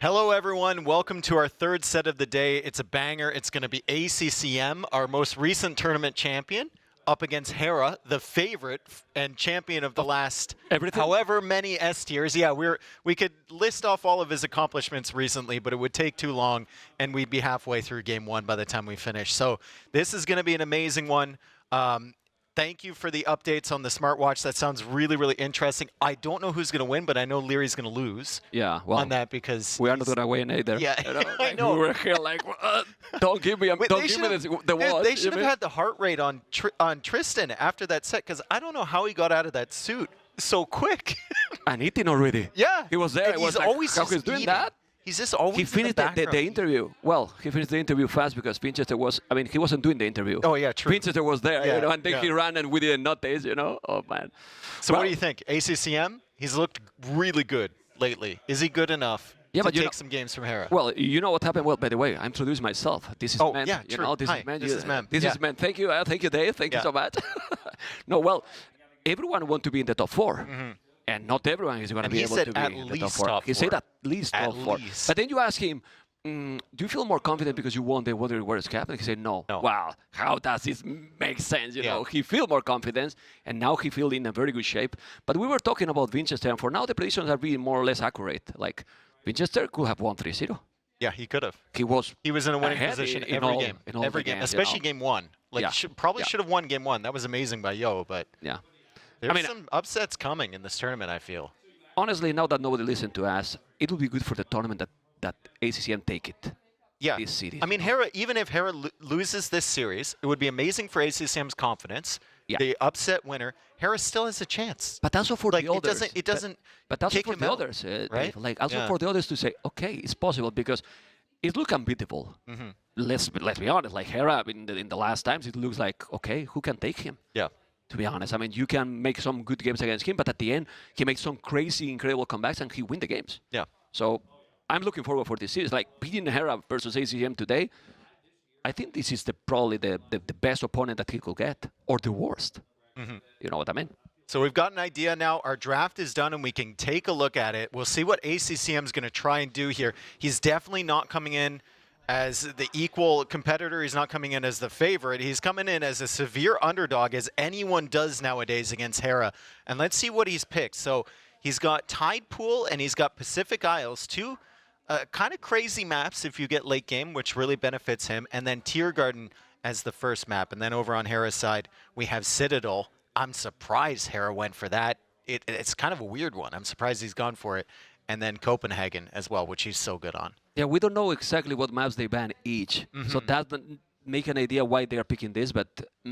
Hello, everyone. Welcome to our third set of the day. It's a banger. It's going to be ACCM, our most recent tournament champion, up against Hera, the favorite and champion of the last however many S tiers. Yeah, we could list off all of his accomplishments recently, but it would take too long, and we'd be halfway through game one by the time we finish. So this is going to be an amazing one. Thank you for the updates on the smartwatch. That sounds really, really interesting. I don't know who's going to win, but I know Leary's going to lose on that because we are not going to win either. Yeah, you know, I know. We were here like, don't give me, the watch. They should have had the heart rate on Tristan after that set because I don't know how he got out of that suit so quick. And eating already. Yeah. He was there. And It was he's like, always how just he's doing eating. that? He's just always He finished the interview. Well, he finished the interview fast because Winchester was, I mean, he wasn't doing the interview. Oh, yeah, true. Winchester was there, Yeah, you know, and then yeah. he ran and we didn't notice, you know. Oh, man. So what do you think? ACCM? He's looked really good lately. Is he good enough to take some games from Hera? Well, you know what happened? Well, by the way, I introduced myself. This is Man. Yeah, you true. know, this Hi, is Man. this is Man. This is Man. Thank you. Thank you, Dave. Thank you so much. No, well, everyone wants to be in the top 4. And not everyone is going to be able to be in the top 4. He said at least top 4. But then you ask him, do you feel more confident because you won the Wonder Warriors Cup? And he said, no. Wow, how does this make sense? You know, he feel more confidence, and now he feel in a very good shape. But we were talking about Winchester, and for now the predictions are being more or less accurate. Like, Winchester could have won 3-0. Yeah, he could have. He was in a winning position every game. Every game, especially you know? game 1. Like, probably should have won game 1. That was amazing by Yo, but there's some upsets coming in this tournament, I feel. Honestly, now that nobody listened to us, it would be good for the tournament that ACCM take it. Yeah. This series. I mean, Hera, even if Hera loses this series, it would be amazing for ACCM's confidence. The upset winner, Hera still has a chance. But also for the others. It doesn't but also kick for him the out, others, right? Like also for the others to say, okay, it's possible because it looks unbeatable. Let's be honest. Like Hera, in the last times, it looks like, okay, who can take him? Yeah. To be honest, I mean, you can make some good games against him, but at the end, he makes some crazy, incredible comebacks and he wins the games. Yeah. So I'm looking forward for this series. Like beating Hera versus ACCM today, I think this is probably the best opponent that he could get, or the worst. You know what I mean? So we've got an idea now. Our draft is done, and we can take a look at it. We'll see what ACCM is going to try and do here. He's definitely not coming in as the equal competitor. He's not coming in as the favorite. He's coming in as a severe underdog, as anyone does nowadays against Hera. And let's see what he's picked. So he's got Tidepool and he's got Pacific Isles, two kind of crazy maps if you get late game, which really benefits him. And then Tiergarten as the first map. And then over on Hera's side, we have Citadel. I'm surprised Hera went for that. It's kind of a weird one. I'm surprised he's gone for it. And then Copenhagen as well, which he's so good on. Yeah, we don't know exactly what maps they ban each. So that doesn't make an idea why they are picking this, but I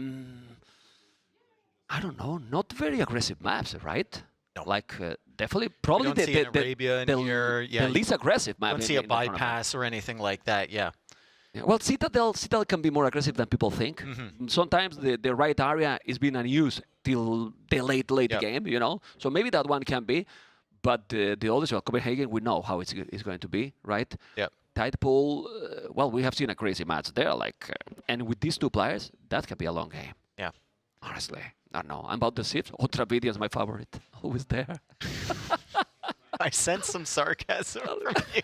don't know. Not very aggressive maps, right? No. Like, definitely, probably the least aggressive map. Don't see a bypass or anything like that, yeah. Well, Citadel can be more aggressive than people think. Sometimes the right area is being unused till the late game, you know? So maybe that one can be. But the others, well, Copenhagen, we know how it's going to be, right? Yeah. Tidepool, well, we have seen a crazy match there. Like, and with these two players, that can be a long game. Yeah. Honestly, I don't know. I'm about the Sips. Ultravidia is my favorite. Always there. I sense some sarcasm from you.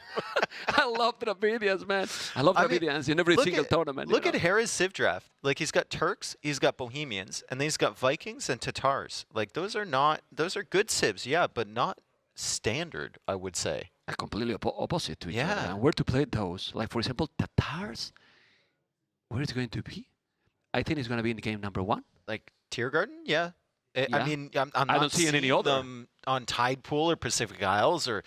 I love Travidians, man. I love Travidians in every single tournament. Look at Hera's Civ draft. Like, he's got Turks, he's got Bohemians, and then he's got Vikings and Tatars. Like, those are good Civs, yeah, but not standard, I would say. Completely opposite to each other. And where to play those? Like, for example, Tatars, where is it going to be? I think it's going to be in game number 1. Like, Tiergarten? Yeah. I mean, I'm I not don't see any other them on Tidepool or Pacific Isles or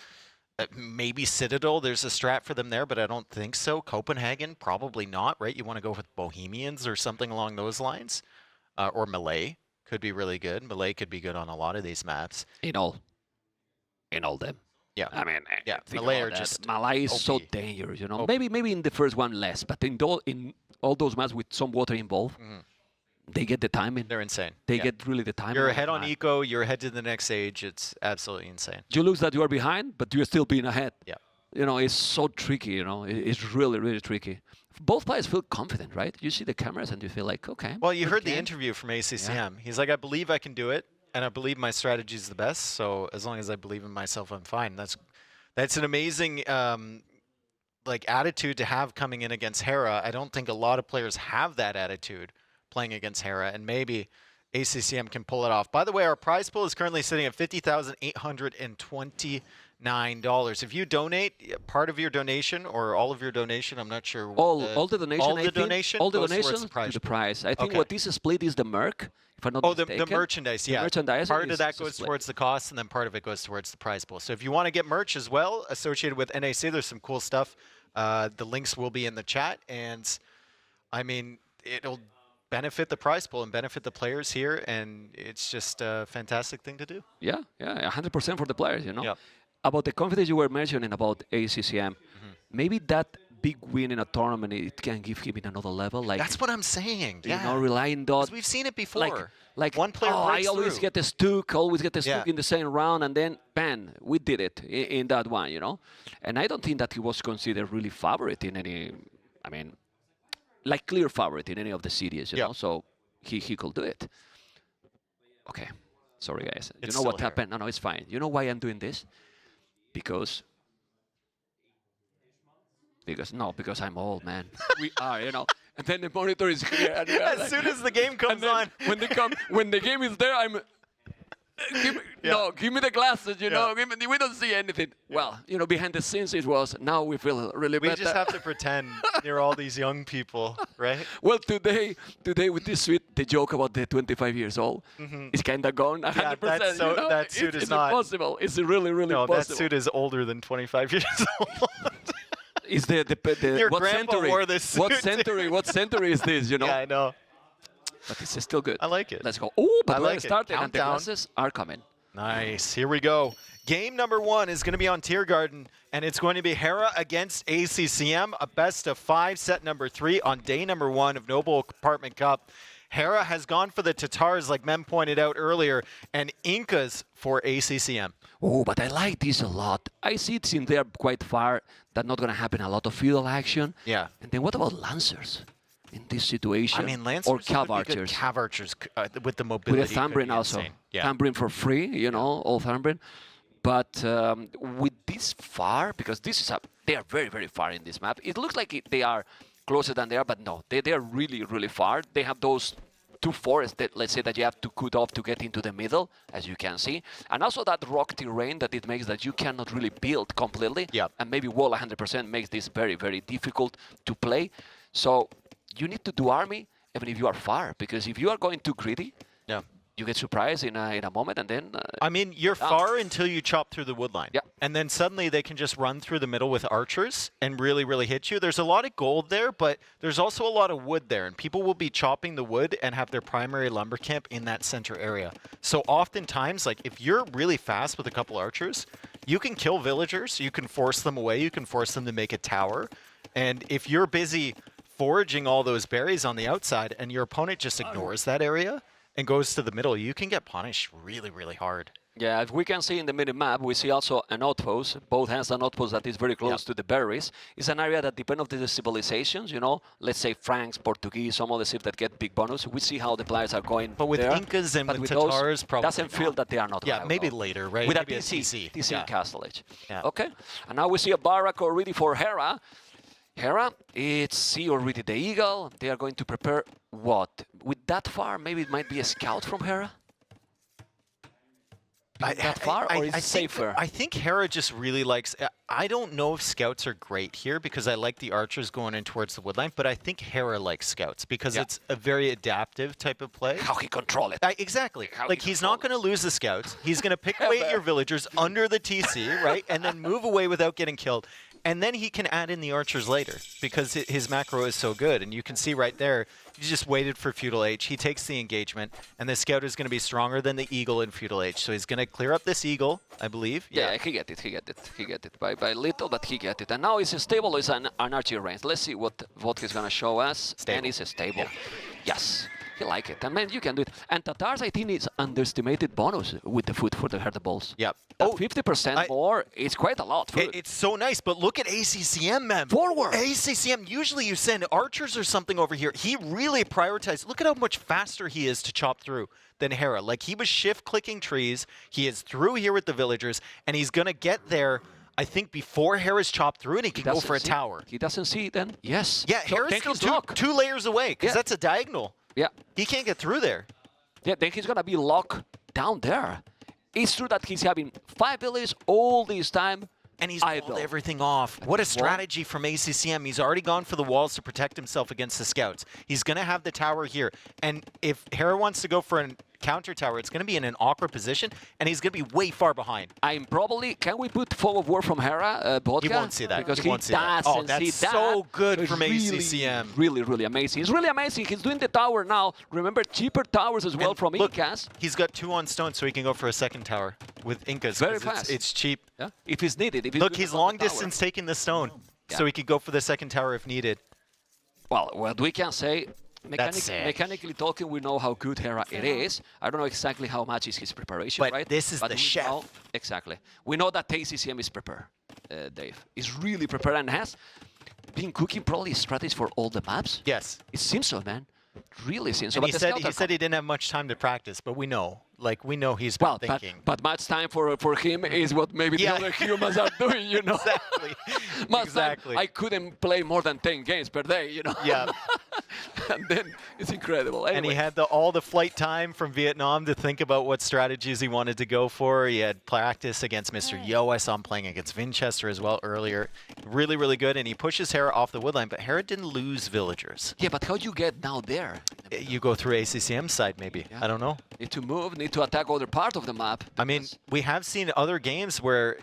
maybe Citadel. There's a strat for them there, but I don't think so. Copenhagen, probably not, right? You want to go with Bohemians or something along those lines. Or Malay could be really good. Malay could be good on a lot of these maps. In all them. Yeah. I mean, Malay are just Malay is OP. so dangerous, you know. Maybe in the first one less, but in all those maps with some water involved, they get the timing. They're insane. They get really the timing. You're ahead on eco. You're ahead to the next stage. It's absolutely insane. You lose that you are behind, but you're still being ahead. Yeah. You know, it's so tricky, you know. It's really, really tricky. Both players feel confident, right? You see the cameras and you feel like, okay. Well, you heard the interview from ACCM. Yeah. He's like, I believe I can do it, and I believe my strategy is the best, so as long as I believe in myself, I'm fine. That's That's an amazing like attitude to have coming in against Hera. I don't think a lot of players have that attitude playing against Hera, and maybe ACCM can pull it off. By the way, our prize pool is currently sitting at $50,829. If you donate part of your donation or all of your donation, I'm not sure. All the donation. All the donation. All the donations to the prize. I think what this split is the merc. If I'm not mistaken. The merchandise. Yeah. The merchandise. Part of that goes towards the cost, and then part of it goes towards the prize pool. So if you want to get merch as well associated with NAC, there's some cool stuff. The links will be in the chat, and I mean it'll benefit the prize pool and benefit the players here, and it's just a fantastic thing to do. Yeah, 100% for the players, you know. Yep. About the confidence you were mentioning about ACCM, maybe that big win in a tournament, it can give him in another level. Like that's what I'm saying. You know, relying on. We've seen it before. Like one player breaks I always through. get the Stook, in the same round, and then bam, we did it in that one, you know. And I don't think that he was considered really favorite in any. I mean, like clear favorite in any of the series, you know. So he could do it. Okay, sorry guys. You know what happened? No, it's fine. You know why I'm doing this? Because I'm old, man. We are, you know. And then the monitor is here. And as soon as the game comes on, when the game is there, I'm. Give me the glasses, you know. We don't see anything. Well, you know, behind the scenes it was. Now we feel really better. We just have to pretend you're all these young people, right? Well, today with this suit, the joke about the 25 years old is kind of gone. 100%. Yeah, you know? that suit is not impossible. It's really no, possible. that suit is older than 25 years old. Is Your what grandpa century? wore this suit. What century is this? You know. Yeah, I know. But this is still good. I like it. Let's go. Oh, but like let's start and the Countdown. glasses are coming. Nice. Here we go. Game number 1 is going to be on Tier Garden, and it's going to be Hera against ACCM, a best of 5, set number 3 on day number 1 of Noble Apartment Cup. Hera has gone for the Tatars, like Mem pointed out earlier, and Incas for ACCM. Oh, but I like this a lot. I see it's in there quite far. That's not going to happen. A lot of feudal action. Yeah. And then what about Lancers in this situation? I mean, Lancers or Cav Archers. Cav Archers with the mobility. With a Thambrin also. Yeah. Thambrin for free, you know, all Thambrin. But with this far, because they are very, very far in this map. It looks like they are closer than they are, but no, they are really, really far. They have those 2 forests that, let's say, that you have to cut off to get into the middle, as you can see. And also that rock terrain that it makes that you cannot really build completely. Yep. And maybe wall 100% makes this very, very difficult to play. So you need to do army even if you are far, because if you are going too greedy, you get surprised in a moment, and then... I mean, you're far until you chop through the wood line. Yeah. And then suddenly they can just run through the middle with archers and really, really hit you. There's a lot of gold there, but there's also a lot of wood there, and people will be chopping the wood and have their primary lumber camp in that center area. So oftentimes, like, if you're really fast with a couple archers, you can kill villagers, you can force them away, you can force them to make a tower, and if you're busy foraging all those berries on the outside and your opponent just ignores that area and goes to the middle, you can get punished really, really hard. Yeah, as we can see in the mini-map, we see also an outpost. Both has an outpost that is very close to the berries. It's an area that depends on the civilizations, you know. Let's say Franks, Portuguese, some of the cities that get big bonus. We see how the players are going But with there. Incas and with those, Tatars, probably doesn't feel that they are not Yeah, maybe later, right? With maybe a TC TC. Castle Age. Yeah. Okay, and now we see a barrack already for Hera. Hera, it's see already the eagle. They are going to prepare what? With that far, maybe it might be a scout from Hera? That far, or is it safer? I think Hera just really likes... I don't know if scouts are great here because I like the archers going in towards the woodline, but I think Hera likes scouts because it's a very adaptive type of play. How he control it. Exactly. Like, he's not going to lose the scouts. He's going to pick away at your villagers under the TC, right? And then move away without getting killed. And then he can add in the archers later because his macro is so good. And you can see right there, he just waited for Feudal Age. He takes the engagement, and the scout is going to be stronger than the eagle in Feudal Age. So he's going to clear up this eagle, I believe. Yeah, he get it. By little, but he get it. And now it's stable, it's an archer range. Let's see what he's going to show us. Stable. And it's stable. Yeah. Yes. He like it. And man, you can do it. And Tatars, I think, is underestimated bonus with the food for the herdables. Yep. 50% more, it's quite a lot. It's so nice, but look at ACCM, man. Forward. ACCM, usually you send archers or something over here. He really prioritized. Look at how much faster he is to chop through than Hera. Like, he was shift-clicking trees. He is through here with the villagers, and he's going to get there I think, before Hera's chopped through, and he can go for a tower. He doesn't see then? Yes. Yeah, so Hera's still two layers away, because that's a diagonal. Yeah. He can't get through there. Yeah, then he's going to be locked down there. It's true that he's having 5 villages all this time. And he's pulled everything off. What a strategy from ACCM. He's already gone for the walls to protect himself against the scouts. He's going to have the tower here. And if Hera wants to go for a counter tower, it's going to be in an awkward position, and he's going to be way far behind. I'm probably... Can we put fog of war from Hera, Vodka? He won't see that. Because he won't see that. Oh, that's so good from ACCM. Really, really amazing. It's really amazing. He's doing the tower now. Remember, cheaper towers as well from Incas. He's got 2 on stone, so he can go for a second tower with Incas. Very fast. It's cheap. Yeah. If it's needed. If Look, he's long distance taking the stone, so he could go for the second tower if needed. Well, what we can say, mechanically talking, we know how good Hera it is. I don't know exactly how much is his preparation, but right? This is the chef. Exactly. We know that ACCM is prepared, Dave. He's really prepared and has been cooking probably strategies for all the maps. Yes. It seems so, man. Really seems so. And he said he didn't have much time to practice, but we know. Like, we know he's been thinking. But much time for him is what maybe the other humans are doing, you know? Exactly. Much time, I couldn't play more than 10 games per day, you know? Yeah. And then it's incredible. Anyway. And he had all the flight time from Vietnam to think about what strategies he wanted to go for. He had practice against Mr. Yo. I saw him playing against Winchester as well earlier. Really, really good. And he pushes Hera off the woodline, but Hera didn't lose villagers. Yeah, but how do you get now there? You go through ACCM side, maybe. Yeah. I don't know. Need to move, need to attack other part of the map. I mean, we have seen other games where,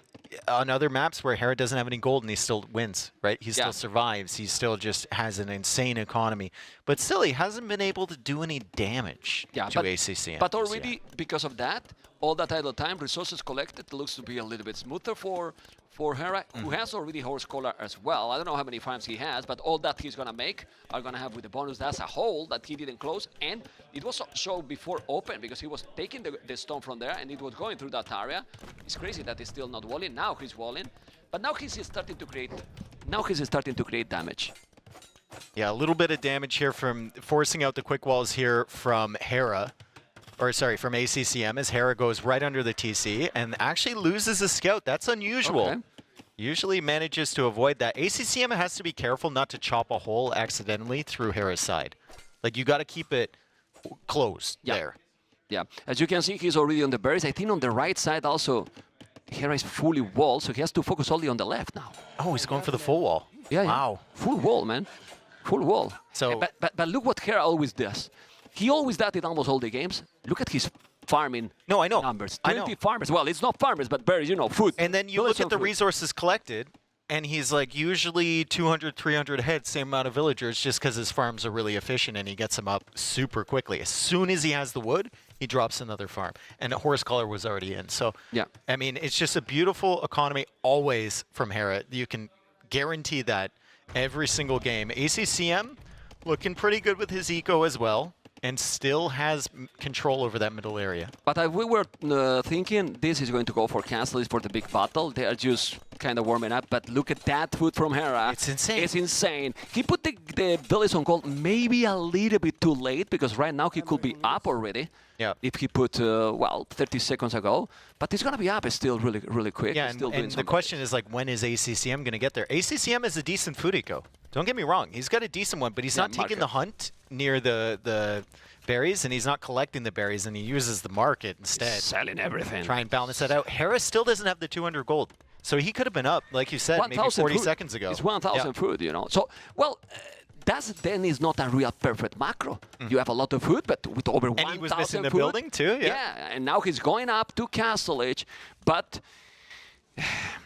on other maps where Hera doesn't have any gold and he still wins, right? He still survives. He still just has an insane economy. But still, he hasn't been able to do any damage to ACCM. But already, because of that, all that idle time, resources collected, looks to be a little bit smoother for Hera, who has already Horse Collar as well. I don't know how many farms he has, but all that he's going to make are going to have with the bonus. That's a hole that he didn't close, and it was shown before open because he was taking the stone from there, and it was going through that area. It's crazy that he's still not walling. Now he's walling, but now he's starting to create. Now he's starting to create damage. Yeah, a little bit of damage here from forcing out the quick walls here from Hera. Or sorry, from ACCM, as Hera goes right under the TC and actually loses a scout. That's unusual. Okay. Usually manages to avoid that. ACCM has to be careful not to chop a hole accidentally through Hera's side. Like, you got to keep it closed there. Yeah, as you can see, he's already on the berries. I think on the right side also, Hera is fully walled, so he has to focus only on the left now. Oh, he's going for the full wall. Yeah, wow. Full wall, man. Full wall. So, but look what Hera always does. He always does it almost all the games. Look at his farming numbers. 20 farmers. Well, it's not farmers, but berries, you know, food. And then you look at the resources collected, and he's like usually 200, 300 heads, same amount of villagers, just because his farms are really efficient and he gets them up super quickly. As soon as he has the wood, he drops another farm. And a horse collar was already in. So, I mean, it's just a beautiful economy always from Hera. You can guarantee that every single game. ACCM looking pretty good with his eco as well, and still has control over that middle area. But we were thinking this is going to go for Castles for the big battle. They are just kind of warming up, but look at that food from Hera. It's insane. It's insane. He put the village on gold maybe a little bit too late, because right now he could be up already. Yeah. If he put, 30 seconds ago. But he's going to be up still really, really quick. Yeah, and the question is, like, when is ACCM going to get there? ACCM is a decent food eco. Don't get me wrong. He's got a decent one, but he's not taking the hunt near the berries, and he's not collecting the berries, and he uses the market instead. Selling everything. Try and balance that out. Hera still doesn't have the 200 gold. So he could have been up, like you said, maybe 40 seconds ago. It's 1,000 food, you know. So, well, that then is not a real perfect macro. You have a lot of food, but with over 1,000 food. And he was missing the building too, Yeah, and now he's going up to Castle Age, but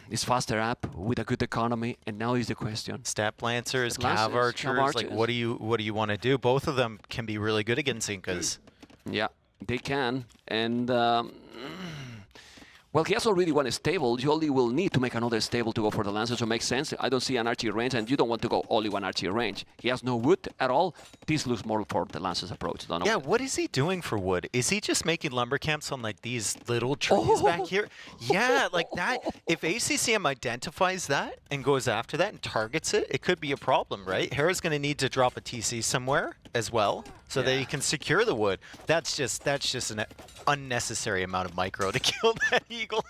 he's faster up with a good economy, and now is the question. Step Lancers, Cav Archers, like what do you want to do? Both of them can be really good against Incas. Yeah, they can, and well, he has already one stable. You only will need to make another stable to go for the Lancers, so it makes sense. I don't see an archery range, and you don't want to go only one archery range. He has no wood at all. This looks more for the Lancers approach. Yeah, what is he doing for wood? Is he just making lumber camps on, like, these little trees back here? Yeah, like that. If ACCM identifies that and goes after that and targets it, it could be a problem, right? Hera's going to need to drop a TC somewhere as well, so that he can secure the wood. That's just an unnecessary amount of micro to kill that eagle.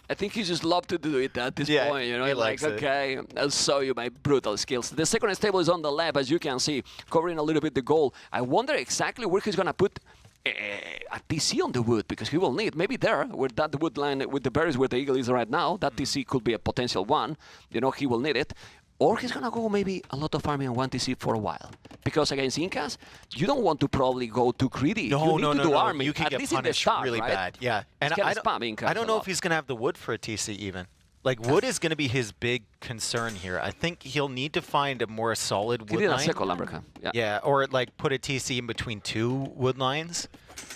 I think he just loved to do it at this point. You know, he like, likes it. okay, I'll show you my brutal skills. The second stable is on the left, as you can see, covering a little bit the goal. I wonder exactly where he's going to put a TC on the wood, because he will need, maybe there, where that wood line with the berries where the eagle is right now, that TC could be a potential one. You know, he will need it. Or he's going to go maybe a lot of farming on one TC for a while. Because against Incas, you don't want to probably go too greedy. No, you need to do army. You can at get least punished in the start, really right? bad. Yeah. And I don't know if he's going to have the wood for a TC even. Like, wood is going to be his big concern here. I think he'll need to find a more solid wood line. Yeah, or like put a TC in between two wood lines,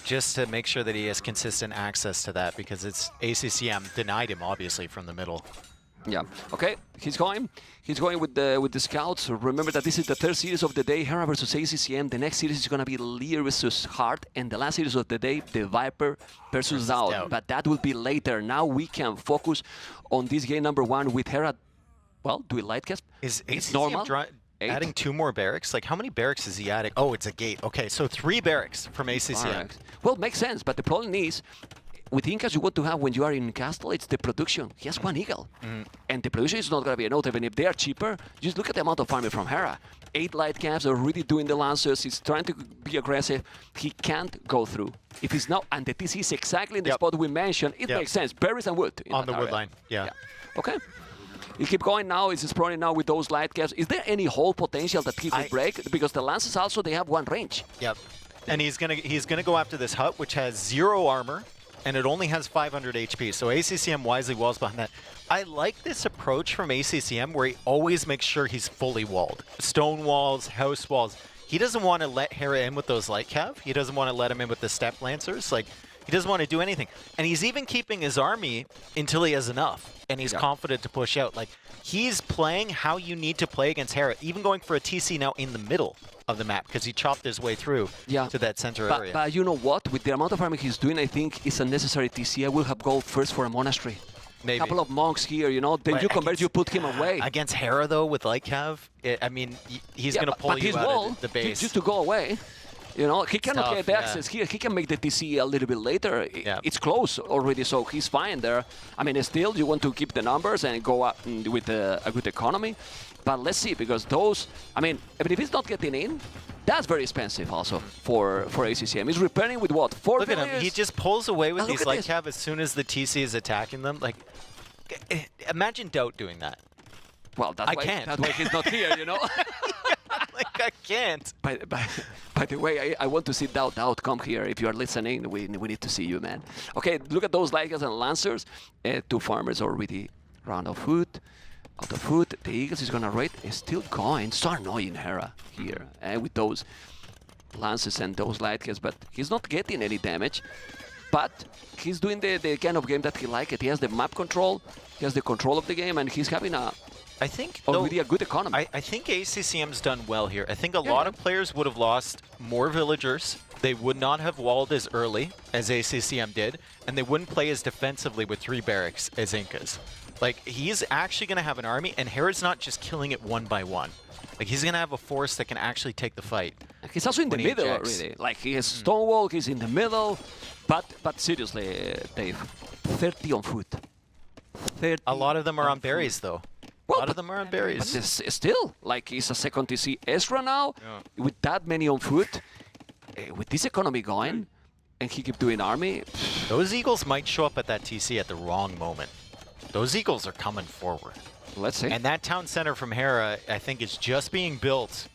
just to make sure that he has consistent access to that, because it's ACCM denied him obviously from the middle. Yeah. Okay. He's going with the scouts. Remember that this is the third series of the day, Hera versus ACCM. The next series is gonna be Lear versus Hart, and the last series of the day, TheViper versus Stout. But that will be later. Now we can focus on this game number 1 with Hera. Well, do we light cast? Is ACCM adding 2 more barracks? Like, how many barracks is he adding? Oh, it's a gate. Okay, so 3 barracks from ACCM. Well, makes sense, but the problem is, with Incas, you want to have, when you are in Castle, it's the production. He has 1 eagle. And the production is not going to be enough. Even if they are cheaper, just look at the amount of farming from Hera. 8 light caps are really doing the lancers. He's trying to be aggressive. He can't go through. If he's not, and the TC is exactly in the spot we mentioned, it makes sense. Berries and wood. On the wood line, yeah. Okay. You keep going now. He's exploring now with those light caps. Is there any hole potential that he could break? Because the lances also, they have 1 range. Yep. And he's gonna go after this hut, which has 0 armor. And it only has 500 HP, so ACCM wisely walls behind that. I like this approach from ACCM where he always makes sure he's fully walled. Stone walls, house walls. He doesn't want to let Hera in with those light cav. He doesn't want to let him in with the step lancers. Like, he doesn't want to do anything. And he's even keeping his army until he has enough, and he's confident to push out. Like, he's playing how you need to play against Hera, even going for a TC now in the middle of the map, because he chopped his way through to that center area. But you know what? With the amount of farming he's doing, I think it's a necessary TC. I will have go first for a monastery. Maybe. A couple of monks here, you know, then you convert, you put him away. Against Hera, though, with light cav, I mean, he's going to pull you out of the base. Just to go away. You know, he cannot get access here. He can make the TC a little bit later. It's close already, so he's fine there. I mean, still, you want to keep the numbers and go up with a good economy. But let's see, because those, I mean, even if he's not getting in, that's very expensive also for ACCM. He's repairing with what, 4 Look at him. He just pulls away with these light cav as soon as the TC is attacking them. Like, imagine Doubt doing that. Well, that's why he's not here, you know? Like, I can't. By the way, I want to see Doubt come here. If you are listening, we need to see you, man. Okay, look at those lighters and lancers. 2 farmers already round of food. Out of food, the Eagles is gonna raid. Is still going. So annoying Hera here with those lances and those light caps, but he's not getting any damage. But he's doing the kind of game that he likes. He has the map control. He has the control of the game, and he's having already a good economy. I think ACCM's done well here. I think a lot of players would have lost more villagers. They would not have walled as early as ACCM did, and they wouldn't play as defensively with 3 barracks as Incas. Like, he's actually going to have an army, and Hera's not just killing it 1 by 1. Like, he's going to have a force that can actually take the fight. He's also in the middle, really. Like, he has Stonewall, he's in the middle. But seriously, Dave, 30 on foot. 30 a lot of them are on berries, though. Well, a lot of them are on berries. But still, like, he's a second TC Ezra now, with that many on foot, with this economy going, and he keep doing army. Those Eagles might show up at that TC at the wrong moment. Those Eagles are coming forward. Let's see. And that town center from Hera, I think, is just being built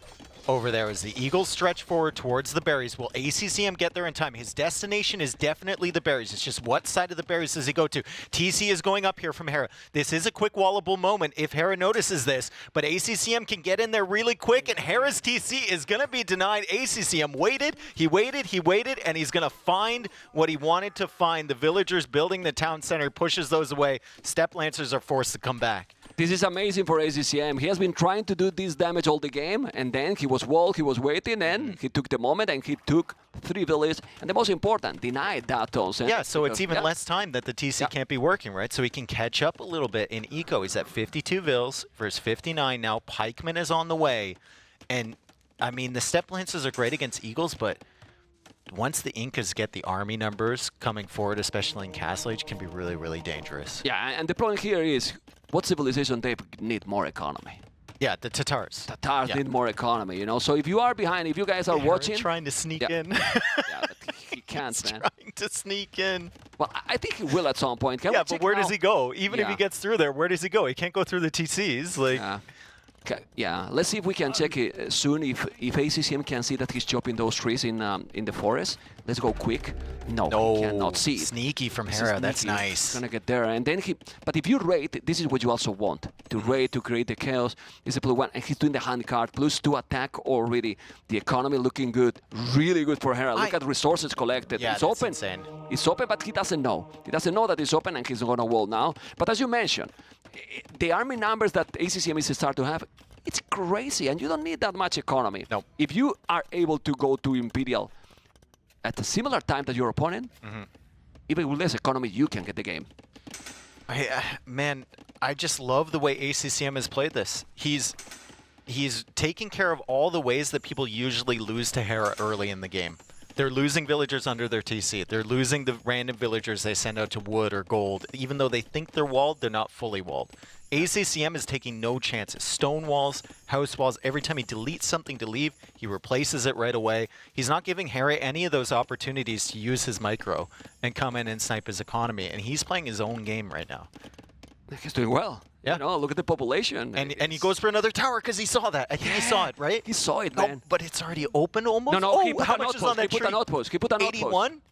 over there as the Eagles stretch forward towards the berries. Will ACCM get there in time? His destination is definitely the berries. It's just what side of the berries does he go to? TC is going up here from Hera. This is a quick wallable moment if Hera notices this, but ACCM can get in there really quick, and Hera's TC is going to be denied. ACCM waited, he waited, and he's going to find what he wanted to find. The villagers building the town center pushes those away. Step Lancers are forced to come back. This is amazing for ACCM. He has been trying to do this damage all the game, and then he was walled, he was waiting, and he took the moment, and he took 3 villages, and the most important, denied that town center. Yeah, so it's even less time that the TC can't be working, right? So he can catch up a little bit in eco. He's at 52 vills versus 59 now. Pikeman is on the way, and I mean, the Step Lances are great against Eagles, but once the Incas get the army numbers coming forward, especially in Castle Age, can be really, really dangerous. Yeah, and the problem here is, what civilization they need more economy? Yeah, the Tatars. Tatars need more economy, you know. So if you are behind, if you guys are watching, trying to sneak in. Yeah, but he can't, man. Trying to sneak in. Well, I think he will at some point. Yeah, but where does he go? Even if he gets through there, where does he go? He can't go through the TCs. Like. Yeah, let's see if we can check it soon. If ACCM can see that he's chopping those trees in the forest, let's go quick. No, he cannot see it. Sneaky from Hera. That's nice. He's gonna get there, and then But if you raid, this is what you also want to raid, to create the chaos. Is a +1, and he's doing the handcart +2 attack already. The economy looking good, really good for Hera. Look at resources collected. Yeah, it's open. Insane. It's open, but he doesn't know. He doesn't know that it's open, and he's gonna wall now. But as you mentioned, the army numbers that ACCM is start to have, it's crazy, and you don't need that much economy. No. If you are able to go to Imperial at a similar time that your opponent, even with less economy, you can get the game. Man, I just love the way ACCM has played this. He's taking care of all the ways that people usually lose to Hera early in the game. They're losing villagers under their TC. They're losing the random villagers they send out to wood or gold. Even though they think they're walled, they're not fully walled. ACCM is taking no chances. Stone walls, house walls, every time he deletes something to leave, he replaces it right away. He's not giving Hera any of those opportunities to use his micro and come in and snipe his economy. And he's playing his own game right now. He's doing well. Yeah. You know, look at the population. And he goes for another tower because he saw that. I think he saw it, right? He saw it, man. But it's already open almost? No, he put how an much is on that outpost. He put an outpost. He put an outpost. 81?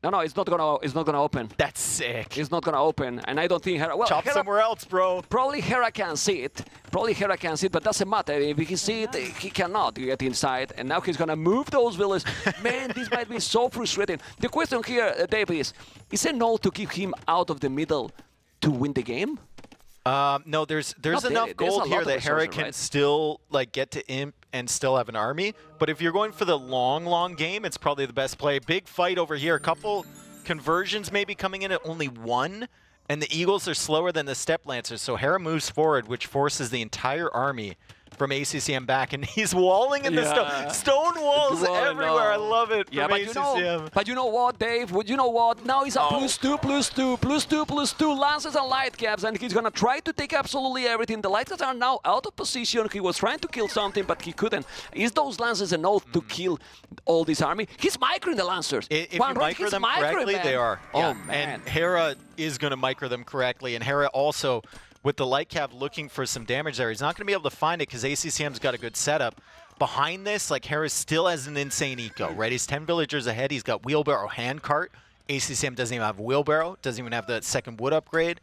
No, it's not gonna open. That's sick. It's not gonna open, and I don't think Hera. Well, Chop Hera, somewhere else, bro. Probably Hera can see it. But doesn't matter. If he see it, he cannot get inside. And now he's gonna move those villas. Man, this might be so frustrating. The question here, Dave, is it no to keep him out of the middle to win the game? No, there's enough gold here that Hera can still get to Imp and still have an army. But if you're going for the long game, it's probably the best play. Big fight over here. A couple conversions maybe coming in at only 1. And the Eagles are slower than the Step Lancers. So Hera moves forward, which forces the entire army from ACCM back, and he's walling in the stone walls everywhere. I love it. Yeah, but you know what, Dave? You know what? Now he's a +2 lances and light caps, and he's gonna try to take absolutely everything. The light caps are now out of position. He was trying to kill something, but he couldn't. Is those lances enough to kill all this army? He's microing the lancers. If you micro them correctly, they are. Oh man! And Hera is gonna micro them correctly, and Hera also, with the light cap looking for some damage there, he's not going to be able to find it because ACCM's got a good setup. Behind this, Hera still has an insane eco, right? He's 10 villagers ahead. He's got wheelbarrow handcart. ACCM doesn't even have wheelbarrow, doesn't even have the second wood upgrade.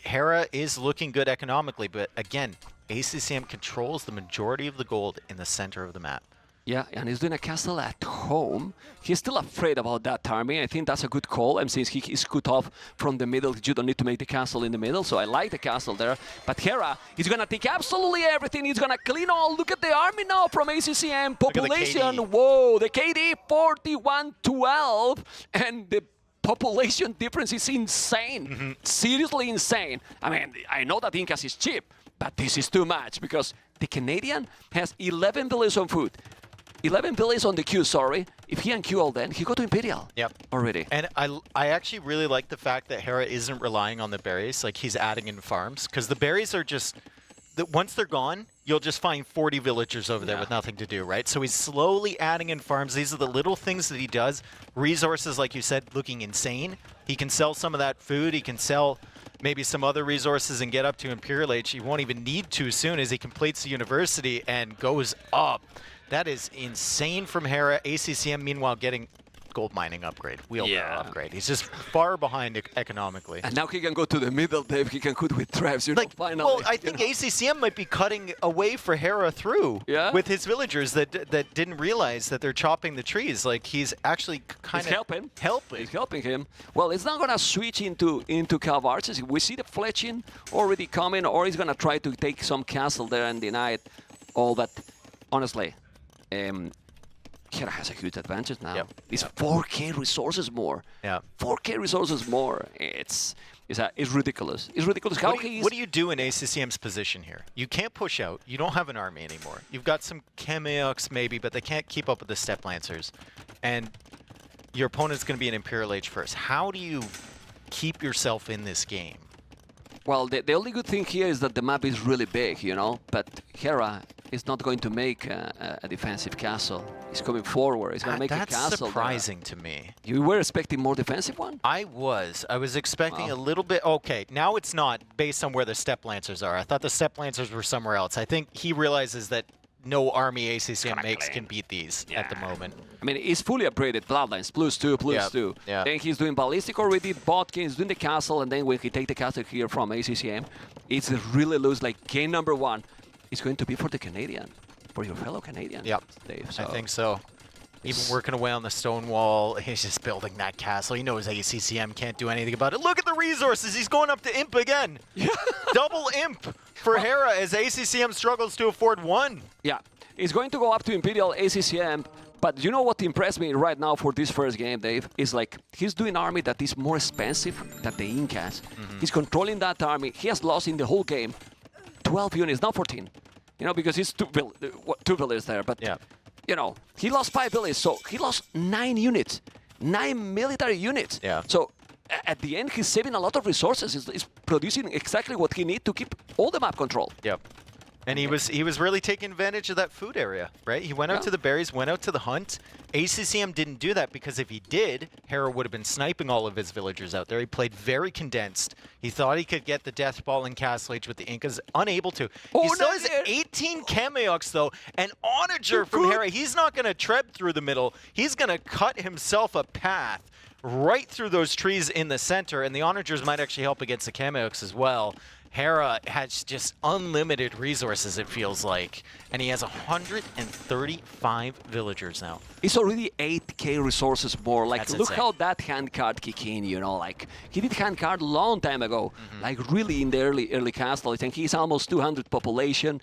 Hera is looking good economically, but again, ACCM controls the majority of the gold in the center of the map. Yeah, and he's doing a castle at home. He's still afraid about that army. I think that's a good call. And since he is cut off from the middle, you don't need to make the castle in the middle. So I like the castle there. But Hera, he's going to take absolutely everything. He's going to clean all. Look at the army now from ACCM. Population, whoa, the KD 4112. And the population difference is insane. Seriously insane. I mean, I know that Incas is cheap, but this is too much because the Canadian has 11 villages on food. 11 villages on the queue, sorry. If he unqueue all then, he go to Imperial. Yep. Already. And I actually really like the fact that Hera isn't relying on the berries. He's adding in farms. Because the berries are just... once they're gone, you'll just find 40 villagers over there with nothing to do, right? So he's slowly adding in farms. These are the little things that he does. Resources, like you said, looking insane. He can sell some of that food. He can sell maybe some other resources and get up to Imperial Age. He won't even need to soon as he completes the university and goes up. That is insane from Hera. ACCM, meanwhile, getting gold mining upgrade, wheelbarrow upgrade. He's just far behind economically. And now he can go to the middle, Dave. He can cut with traps, finally. Well, I think ACCM might be cutting a way for Hera through with his villagers that didn't realize that they're chopping the trees. He's actually kind of helping. He's helping him. Well, it's not going to switch into Calvarts. We see the fletching already coming, or he's going to try to take some castle there and deny it all. But honestly, Hera has a huge advantage now. It's 4K resources more. 4K resources more. It's ridiculous. It's ridiculous. What do you do in ACCM's position here? You can't push out. You don't have an army anymore. You've got some Chemiox maybe, but they can't keep up with the Step Lancers. And your opponent's going to be an Imperial Age first. How do you keep yourself in this game? Well, the only good thing here is that the map is really big, you know, but Hera is not going to make a defensive castle. He's coming forward. He's going to make a castle. That's surprising to me. You were expecting more defensive one? I was expecting a little bit. Okay, now it's not based on where the Step Lancers are. I thought the Step Lancers were somewhere else. I think he realizes that no army ACCM makes can beat these at the moment. I mean, he's fully upgraded Bloodlines, +2. Yeah. Then he's doing Ballistic already, Botkin is doing the castle, and then when he take the castle here from ACCM, it's really loose. Like, game number 1 is going to be for the Canadian, for your fellow Canadian, Dave. So. I think so. Even working away on the stone wall, he's just building that castle. He knows ACCM can't do anything about it. Look at the resources. He's going up to Imp again. Double Imp for Hera as ACCM struggles to afford 1. Yeah, he's going to go up to Imperial ACCM. But you know what impressed me right now for this first game, Dave? Is like he's doing army that is more expensive than the Incas. He's controlling that army. He has lost in the whole game 12 units, not 14. You know, because he's two villages there. But you know, he lost 5 villages, so he lost 9 units, 9 military units. Yeah. So at the end, he's saving a lot of resources. He's producing exactly what he needs to keep all the map control. Yep. And he was really taking advantage of that food area, right? He went out to the berries, went out to the hunt. ACCM didn't do that because if he did, Hera would have been sniping all of his villagers out there. He played very condensed. He thought he could get the Death Ball in Castle Age with the Incas, unable to. He still has 18 Kameyuks, though, and Onager from Hera. He's not going to tread through the middle. He's going to cut himself a path right through those trees in the center, and the Onagers might actually help against the Kameyuks as well. Hera has just unlimited resources, it feels like, and he has 135 villagers now. It's already 8k resources more. Like, That's look insane. how that hand card kick in, you know, like, he did hand card long time ago, like really in the early castle. I think he's almost 200 population.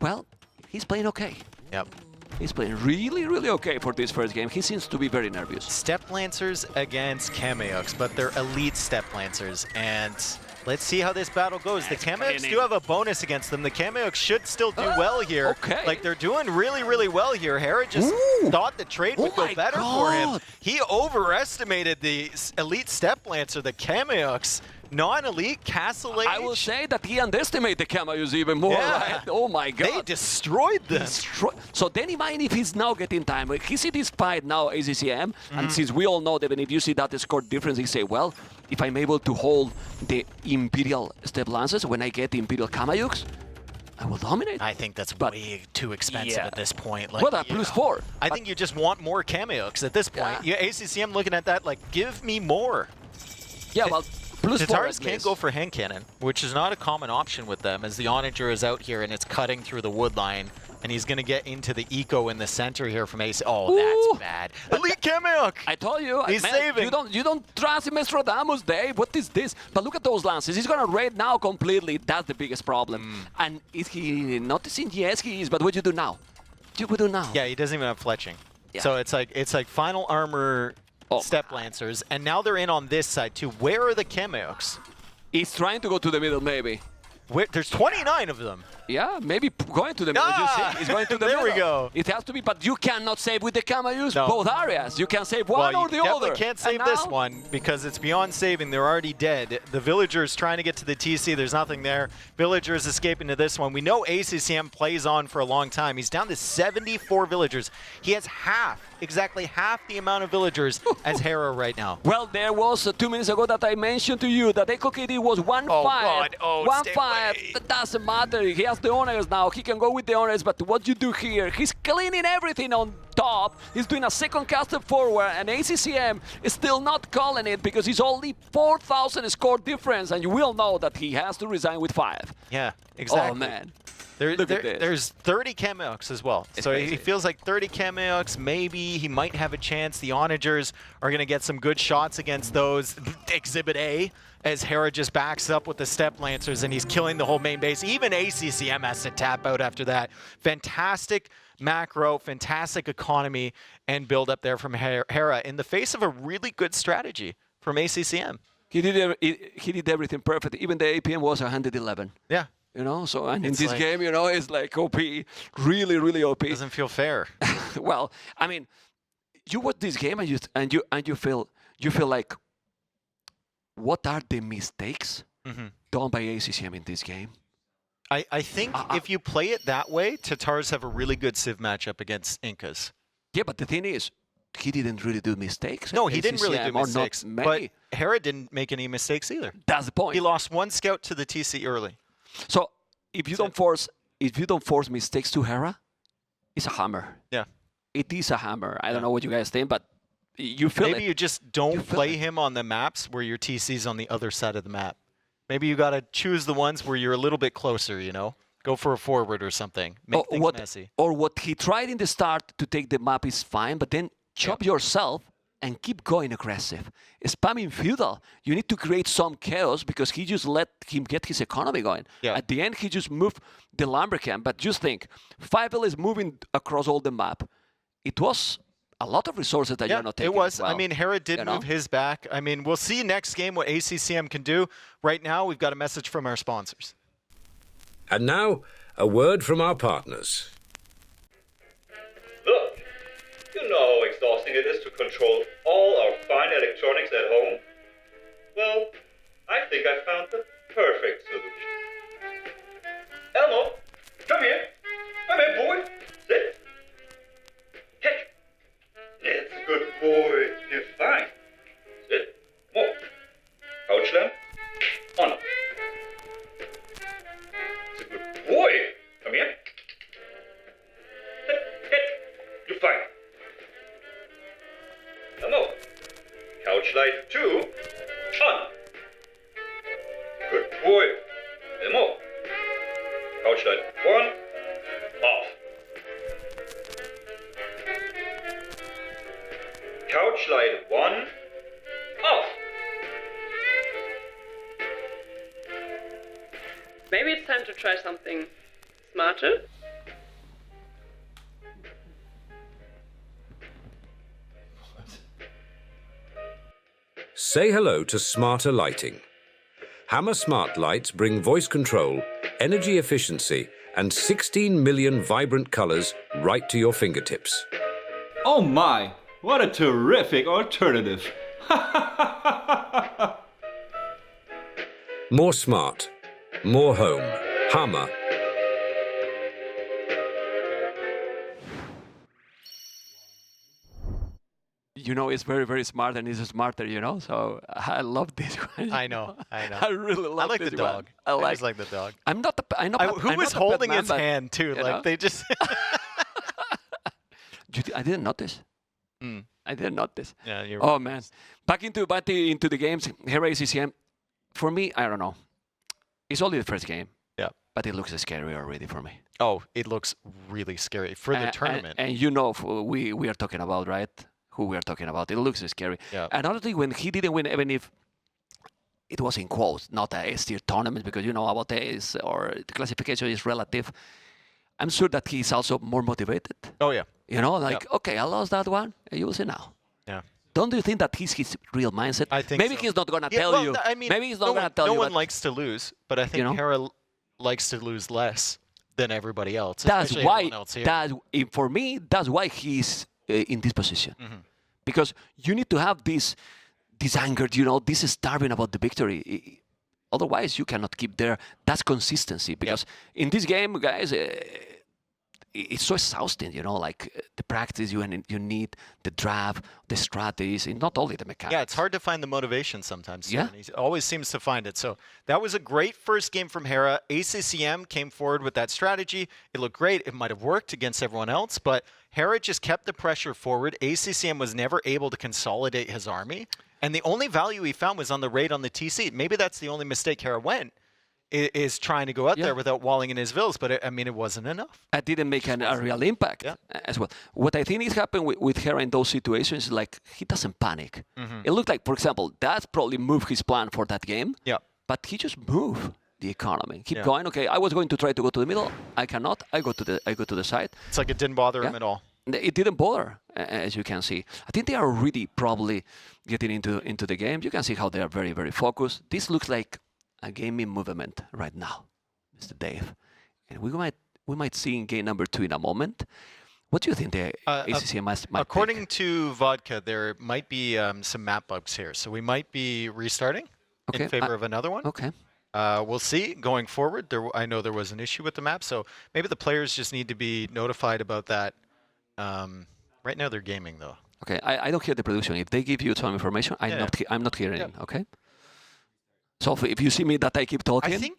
Well, he's playing okay. Yep. He's playing really okay for this first game. He seems to be very nervous. Step Lancers against Kameyuks, but they're elite Step Lancers, and let's see how this battle goes. The Kameyuks do have a bonus against them. The Kameyuks should still do well here. Okay. Like, they're doing really well here. Hera just thought the trade would go better for him. He overestimated the elite Step Lancer, the Kameyuks. Non-elite Castle Age. I will say that he underestimated the Kameyuks even more, right? Oh my god. They destroyed them. So then imagine if he's now getting time. He see this fight now, ACCM, and since we all know that when if you see that score difference, he say, well, if I'm able to hold the Imperial Step Lancers when I get the Imperial Kameyuks, I will dominate. I think that's way too expensive at this point. Like, well, that +4. I think you just want more Kameyuks at this point. Yeah. ACCM looking at that like, give me more. Yeah, well, Tatars can't go for hand cannon, which is not a common option with them, as the Onager is out here and it's cutting through the wood line, and he's going to get into the eco in the center here from AC. Oh, that's bad. Elite Kameyuk! I told you, he's man, saving. You don't trust Nostradamus, Dave. What is this? But look at those lances. He's going to raid now completely. That's the biggest problem. And is he noticing? Yes, he is. But what do you do now? What do you do now? Yeah, he doesn't even have fletching. Yeah. So it's like final armor. Step Lancers, and now they're in on this side too. Where are the Kameyuks? He's trying to go to the middle, maybe. There's 29 of them. Yeah, maybe going to the middle. You see? He's going to the there middle. We go. It has to be, but you cannot save with the Kameyuks both areas. You can save one or the other. You definitely can't save this one because it's beyond saving. They're already dead. The villagers trying to get to the TC. There's nothing there. Villagers escaping to this one. We know ACCM plays on for a long time. He's down to 74 villagers. He has exactly half the amount of villagers as Hera right now. Well, there was 2 minutes ago that I mentioned to you that Echo KD was 1-5. Oh, God. Oh, 1-5. That doesn't matter. He has the honors now. He can go with the honors, but what you do here, he's cleaning everything on top. He's doing a second caster forward, and ACCM is still not calling it because he's only 4,000 score difference, and you will know that he has to resign with 5. Yeah, exactly. Oh, man. There's 30 Kameyuks as well. It's so crazy. He feels like 30 Kameyuks, maybe he might have a chance. The Onagers are going to get some good shots against those. Exhibit A, as Hera just backs up with the Step Lancers, and he's killing the whole main base. Even ACCM has to tap out after that. Fantastic macro, fantastic economy, and build up there from Hera in the face of a really good strategy from ACCM. He did everything perfect. Even the APM was 111. Yeah. You know, so and in this game, you know, it's like OP, really OP. Doesn't feel fair. Well, I mean, you watch this game and you feel like, what are the mistakes done by ACCM in this game? I think if you play it that way, Tatars have a really good Civ matchup against Incas. Yeah, but the thing is, he didn't really do mistakes. No, he didn't really do mistakes. But Hera didn't make any mistakes either. That's the point. He lost one scout to the TC early. So if you don't force mistakes to Hera, it's a hammer. Yeah. It is a hammer. I don't know what you guys think, but you feel Maybe you just don't play him on the maps where your TC's on the other side of the map. Maybe you got to choose the ones where you're a little bit closer, you know? Go for a forward or something. Make things messy. Or what he tried in the start to take the map is fine, but then chop yourself and keep going aggressive. Spamming feudal. You need to create some chaos because he just let him get his economy going. Yeah. At the end, he just moved the lumber camp. But just think, 5L is moving across all the map. It was a lot of resources that you're not taking. It was. Well, I mean, Hera did move his back. I mean, we'll see next game what ACCM can do. Right now, we've got a message from our sponsors. And now, a word from our partners. Look, you know how exhausting it is to control all our fine electronics at home? Well, I think I found the perfect solution. Elmo, come here. Come here, boy. Sit. Catch. That's a good boy. You're fine. Sit. More. Couch lamp. On. That's a good boy. Come here. Sit. You're fine. Elmo. Couch light 2. On. Good boy. Elmo. Couch light 1. Off. Couch light 1. Off. Maybe it's time to try something smarter. Say hello to smarter lighting. Hammer Smart Lights bring voice control, energy efficiency, and 16 million vibrant colors right to your fingertips. Oh my, what a terrific alternative. More smart, more home. Hammer. You know, it's very, very smart, and he's smarter, you know? So I love this one. I know. I really love I like this the dog. One. I just like the dog. I'm not the... Who was holding his hand, too? Like, know? they just... I didn't notice. I didn't notice. Yeah, you're Oh, man. Back into the games, Hera ACCM. For me, I don't know. It's only the first game. Yeah. But it looks scary already for me. Oh, it looks really scary for the tournament. And you know we are talking about, right? Who we are talking about. It looks scary. Yeah. Another thing, when he didn't win, even if it was in quotes, not a S-tier tournament, because you know about A's or the classification is relative, I'm sure that he's also more motivated. Oh, yeah. You know, like, okay, I lost that one. You will see now. Yeah. Don't you think that he's his real mindset? I think maybe so. he's not going to tell you. I mean, maybe he's not going to tell you. No one likes to lose, but I think Hera likes to lose less than everybody else. That's why. That for me, that's why he's in this position. Because you need to have this anger, you know, this starving about the victory. Otherwise, you cannot keep there. That's consistency. Because in this game, guys, it's so exhausting, you know, like the practice you need, the draft, the strategies, and not only the mechanics. Yeah, it's hard to find the motivation sometimes. Yeah. He always seems to find it. So that was a great first game from Hera. ACCM came forward with that strategy. It looked great. It might have worked against everyone else, but Hera just kept the pressure forward. ACCM was never able to consolidate his army, and the only value he found was on the raid on the TC. Maybe that's the only mistake Hera went, is trying to go out there without walling in his villas, but I mean, it wasn't enough. It didn't make a real impact as well. What I think is happening with Hera in those situations is like he doesn't panic. It looked like, for example, that's probably moved his plan for that game. Yeah. But he just moved the economy. Keep going. Okay, I was going to try to go to the middle. I cannot. I go to the side. It's like it didn't bother him at all. It didn't bother, as you can see. I think they are really probably getting into the game. You can see how they are very, very focused. This looks like a gaming movement right now, Mr. Dave. And we might see in game number 2 in a moment. What do you think the ACCM might according pick? to Vodka, there might be some map bugs here, so we might be restarting in favor of another one. Okay. We'll see going forward. I know there was an issue with the map, so maybe the players just need to be notified about that. Right now they're gaming though. Okay, I don't hear the production. If they give you some information, I'm not hearing it. Okay. So if you see me that I keep talking,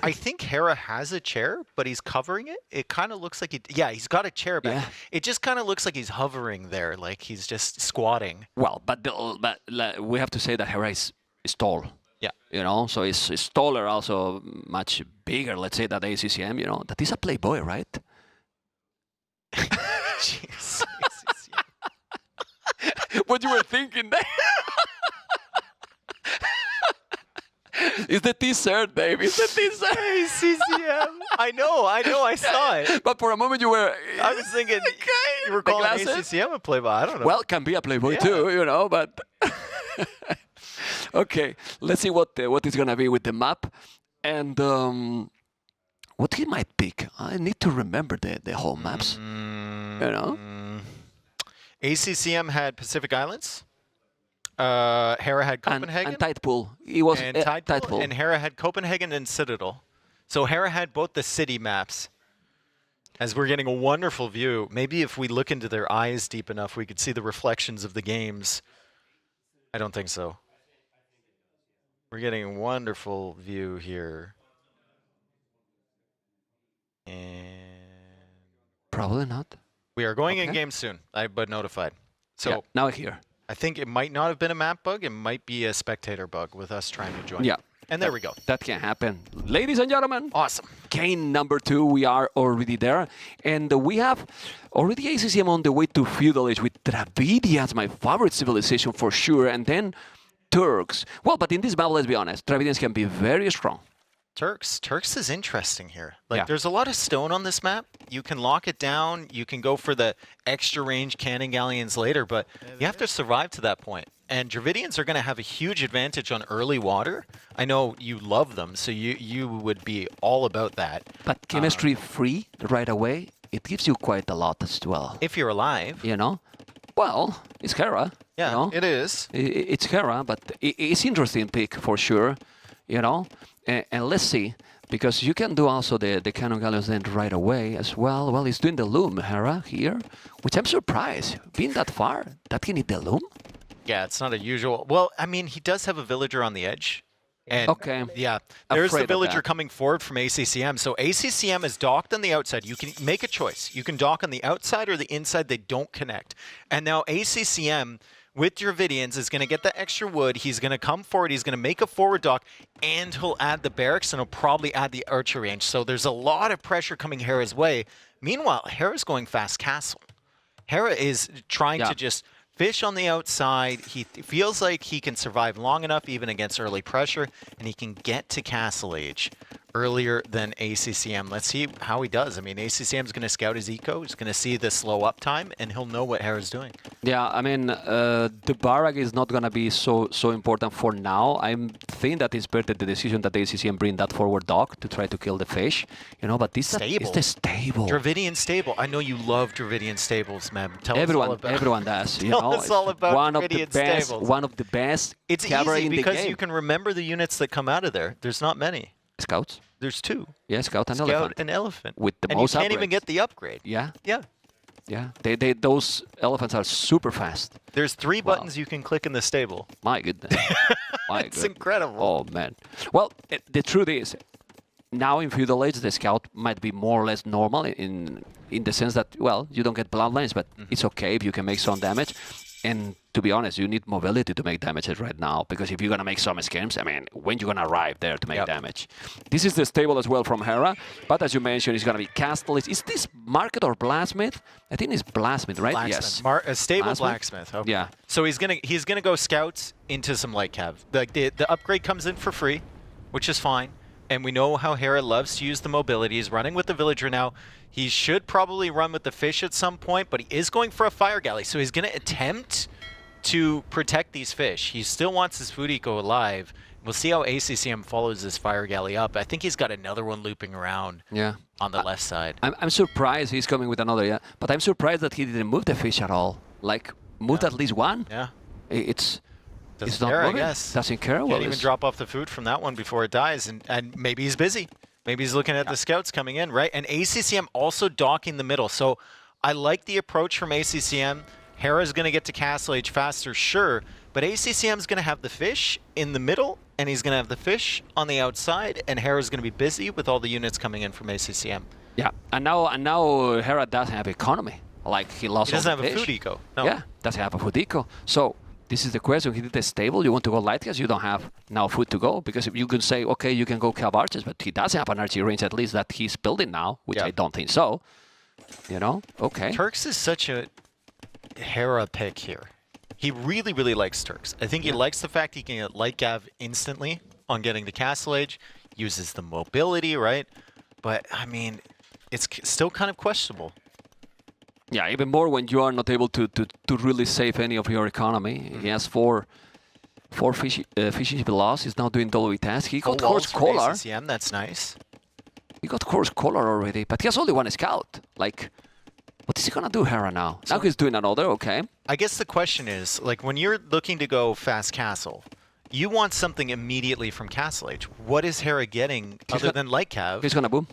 I think Hera has a chair, but he's covering it. It kind of looks like he's got a chair back. Yeah. It just kind of looks like he's hovering there, like he's just squatting. Well, but we have to say that Hera is tall. Yeah. You know, so it's taller, also much bigger. Let's say that ACCM. You know, that is a playboy, right? Jeez. What you were thinking there? It's the T-shirt, Dave. It's the T-shirt. ACCM. I know. I saw it. But for a moment you were... I was thinking you were calling ACCM a playboy. I don't know. Well, can be a playboy too, you know, but... Okay, let's see what is going to be with the map. And what he might pick. I need to remember the whole maps. You know? ACCM had Pacific Islands. Hera had Copenhagen. And Tidepool. He was Tidepool. And Hera had Copenhagen and Citadel. So Hera had both the city maps. As we're getting a wonderful view, maybe if we look into their eyes deep enough, we could see the reflections of the games. I don't think so. We're getting a wonderful view here. And probably not. We are going in game soon. I've been notified. So now here. I think it might not have been a map bug. It might be a spectator bug with us trying to join. Yeah. And there we go. That can happen. Ladies and gentlemen. Awesome. Game number 2. We are already there. And we have already ACCM on the way to Feudal Age with Dravidians, my favorite civilization for sure. And then Turks. Well, but in this map, let's be honest, Dravidians can be very strong. Turks is interesting here. Like, there's a lot of stone on this map. You can lock it down. You can go for the extra range cannon galleons later, but you have to survive to that point. And Dravidians are going to have a huge advantage on early water. I know you love them, so you would be all about that. But chemistry free right away, it gives you quite a lot as well. If you're alive. You know? Well, it's Hera. Yeah, you know? It is. It's Hera, but it's interesting pick for sure. You know? And let's see, because you can do also the cannon galleons then right away as well. Well, he's doing the loom, Hera, here, which I'm surprised. Being that far, that he need the loom? Yeah, it's not a usual... Well, I mean, he does have a villager on the edge. And okay. Yeah, there's the villager coming forward from ACCM. So ACCM is docked on the outside. You can make a choice. You can dock on the outside or the inside. They don't connect. And now ACCM... with Dravidians is going to get the extra wood. He's going to come forward. He's going to make a forward dock, and he'll add the barracks, and he'll probably add the archer range. So there's a lot of pressure coming Hera's way. Meanwhile, Hera's going fast castle. Hera is trying to just fish on the outside. He feels like he can survive long enough, even against early pressure, and he can get to Castle Age earlier than ACCM. Let's see how he does. I mean, ACCM is going to scout his eco. He's going to see the slow up time, and he'll know what Hera's doing. Yeah, I mean, the barrack is not going to be so important for now. I think that it's better the decision that ACCM bring that forward dock to try to kill the fish. You know, but this is the stable. Dravidian stable. I know you love Dravidian stables, man. Tell us all about everyone does. You Tell know, us all about Dravidian stables. One of the best. It's easy because you can remember the units that come out of there. There's not many. Scouts? There's 2. Yeah, Scout and Elephant. With the and most you can't upgrades. even get the upgrade. Yeah. Yeah. Yeah. Those elephants are super fast. There's 3 buttons you can click in the stable. My goodness. It's incredible. Oh, man. Well, the truth is, now in Feudal Age, the Scout might be more or less normal in the sense that, well, you don't get bloodlines, but it's okay if you can make some damage. And to be honest, you need mobility to make damage right now, because if you're going to make some schemes, I mean, when you're going to arrive there to make damage. This is the stable as well from Hera, but as you mentioned, it's going to be Castle. Is this Market or Blacksmith? I think it's Blacksmith, right? Blacksmith. Yes. A stable Blacksmith. Okay. Yeah. So he's gonna go Scouts into some light cav. The upgrade comes in for free, which is fine. And we know how Hera loves to use the mobility. He's running with the villager now. He should probably run with the fish at some point, but he is going for a fire galley. So he's going to attempt to protect these fish. He still wants his food eco alive. We'll see how ACCM follows this fire galley up. I think he's got another one looping around on the left side. I'm surprised he's coming with another, but I'm surprised that he didn't move the fish at all. Like, moved at least one. Yeah. It's Doesn't not care, moving. I guess. Doesn't care. Can't even drop off the food from that one before it dies, and maybe he's busy. Maybe he's looking at the scouts coming in, right? And ACCM also docking the middle. So I like the approach from ACCM. Hera's going to get to Castle Age faster, sure, but ACCM's going to have the fish in the middle, and he's going to have the fish on the outside, and Hera's going to be busy with all the units coming in from ACCM. Yeah, and now Hera doesn't have economy. Like, he lost all the fish. He doesn't have a food eco. No. Yeah, doesn't have a food eco. So this is the question. He did the stable. You want to go light gas, you don't have now food to go, because if you can say, okay, you can go Cav Archers, but he doesn't have an archery range at least that he's building now, which I don't think so. You know, okay. Turks is such a Hera pick here. He really, really likes Turks. I think he likes the fact he can get light Gav instantly on getting to Castle Age, uses the mobility, right? But, I mean, it's still kind of questionable. Yeah, even more when you are not able to really save any of your economy. He has four fishing loss. He's now doing double task. He got Course Collar. ACCM, that's nice. He got Course Collar already, but he has only one scout. Like, what is he gonna do, Hera, now? So now he's doing another, okay. I guess the question is, like, when you're looking to go fast castle, you want something immediately from Castle Age. What is Hera getting other than light Cav? He's gonna boom.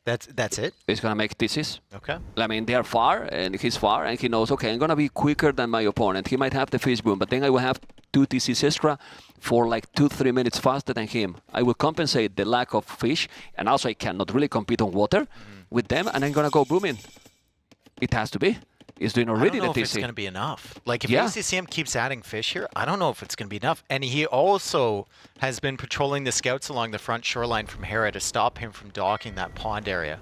That's it? He's gonna make TCs. Okay. I mean, they're far, and he's far, and he knows, okay, I'm gonna be quicker than my opponent. He might have the fish boom, but then I will have 2 TCs extra for like 2-3 minutes faster than him. I will compensate the lack of fish, and also I cannot really compete on water with them, and I'm gonna go booming. It has to be. He's doing already the TC. I don't know if it's going to be enough. Like, if ACCM keeps adding fish here, I don't know if it's going to be enough. And he also has been patrolling the scouts along the front shoreline from Hera to stop him from docking that pond area.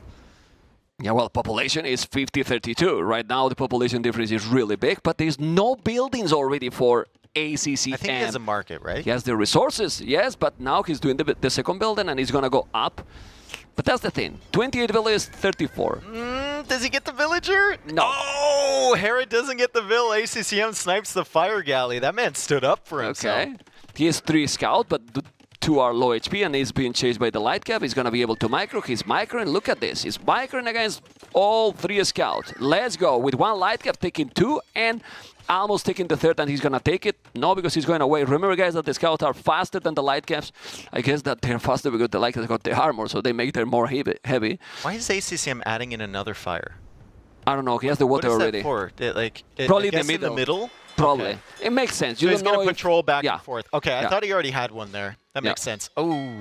Yeah, well, population is 50-32. Right now, the population difference is really big, but there's no buildings already for ACCM. I think he has a market, right? He has the resources, yes, but now he's doing the second building, and he's going to go up. But that's the thing. 28 villages, 34. Does he get the villager? No. Oh, Hera doesn't get the vill. ACCM snipes the fire galley. That man stood up for himself. Okay. He has 3 scout, but 2 are low HP, and he's being chased by the light cap. He's going to be able to micro. He's microing. Look at this. He's microing against all 3 scouts. Let's go. With 1 light cap, taking 2, and almost taking the 3rd, and he's going to take it. No, because he's going away. Remember, guys, that the scouts are faster than the light caps. I guess that they're faster because the light caps got the armor, so they make them more heavy. Why is ACCM adding in another fire? I don't know. He has the water already. What is that for? Probably in the middle? Probably. Okay. It makes sense. So he's going to patrol back and forth. Okay, I Yeah. thought he already had one there. That makes sense. Oh,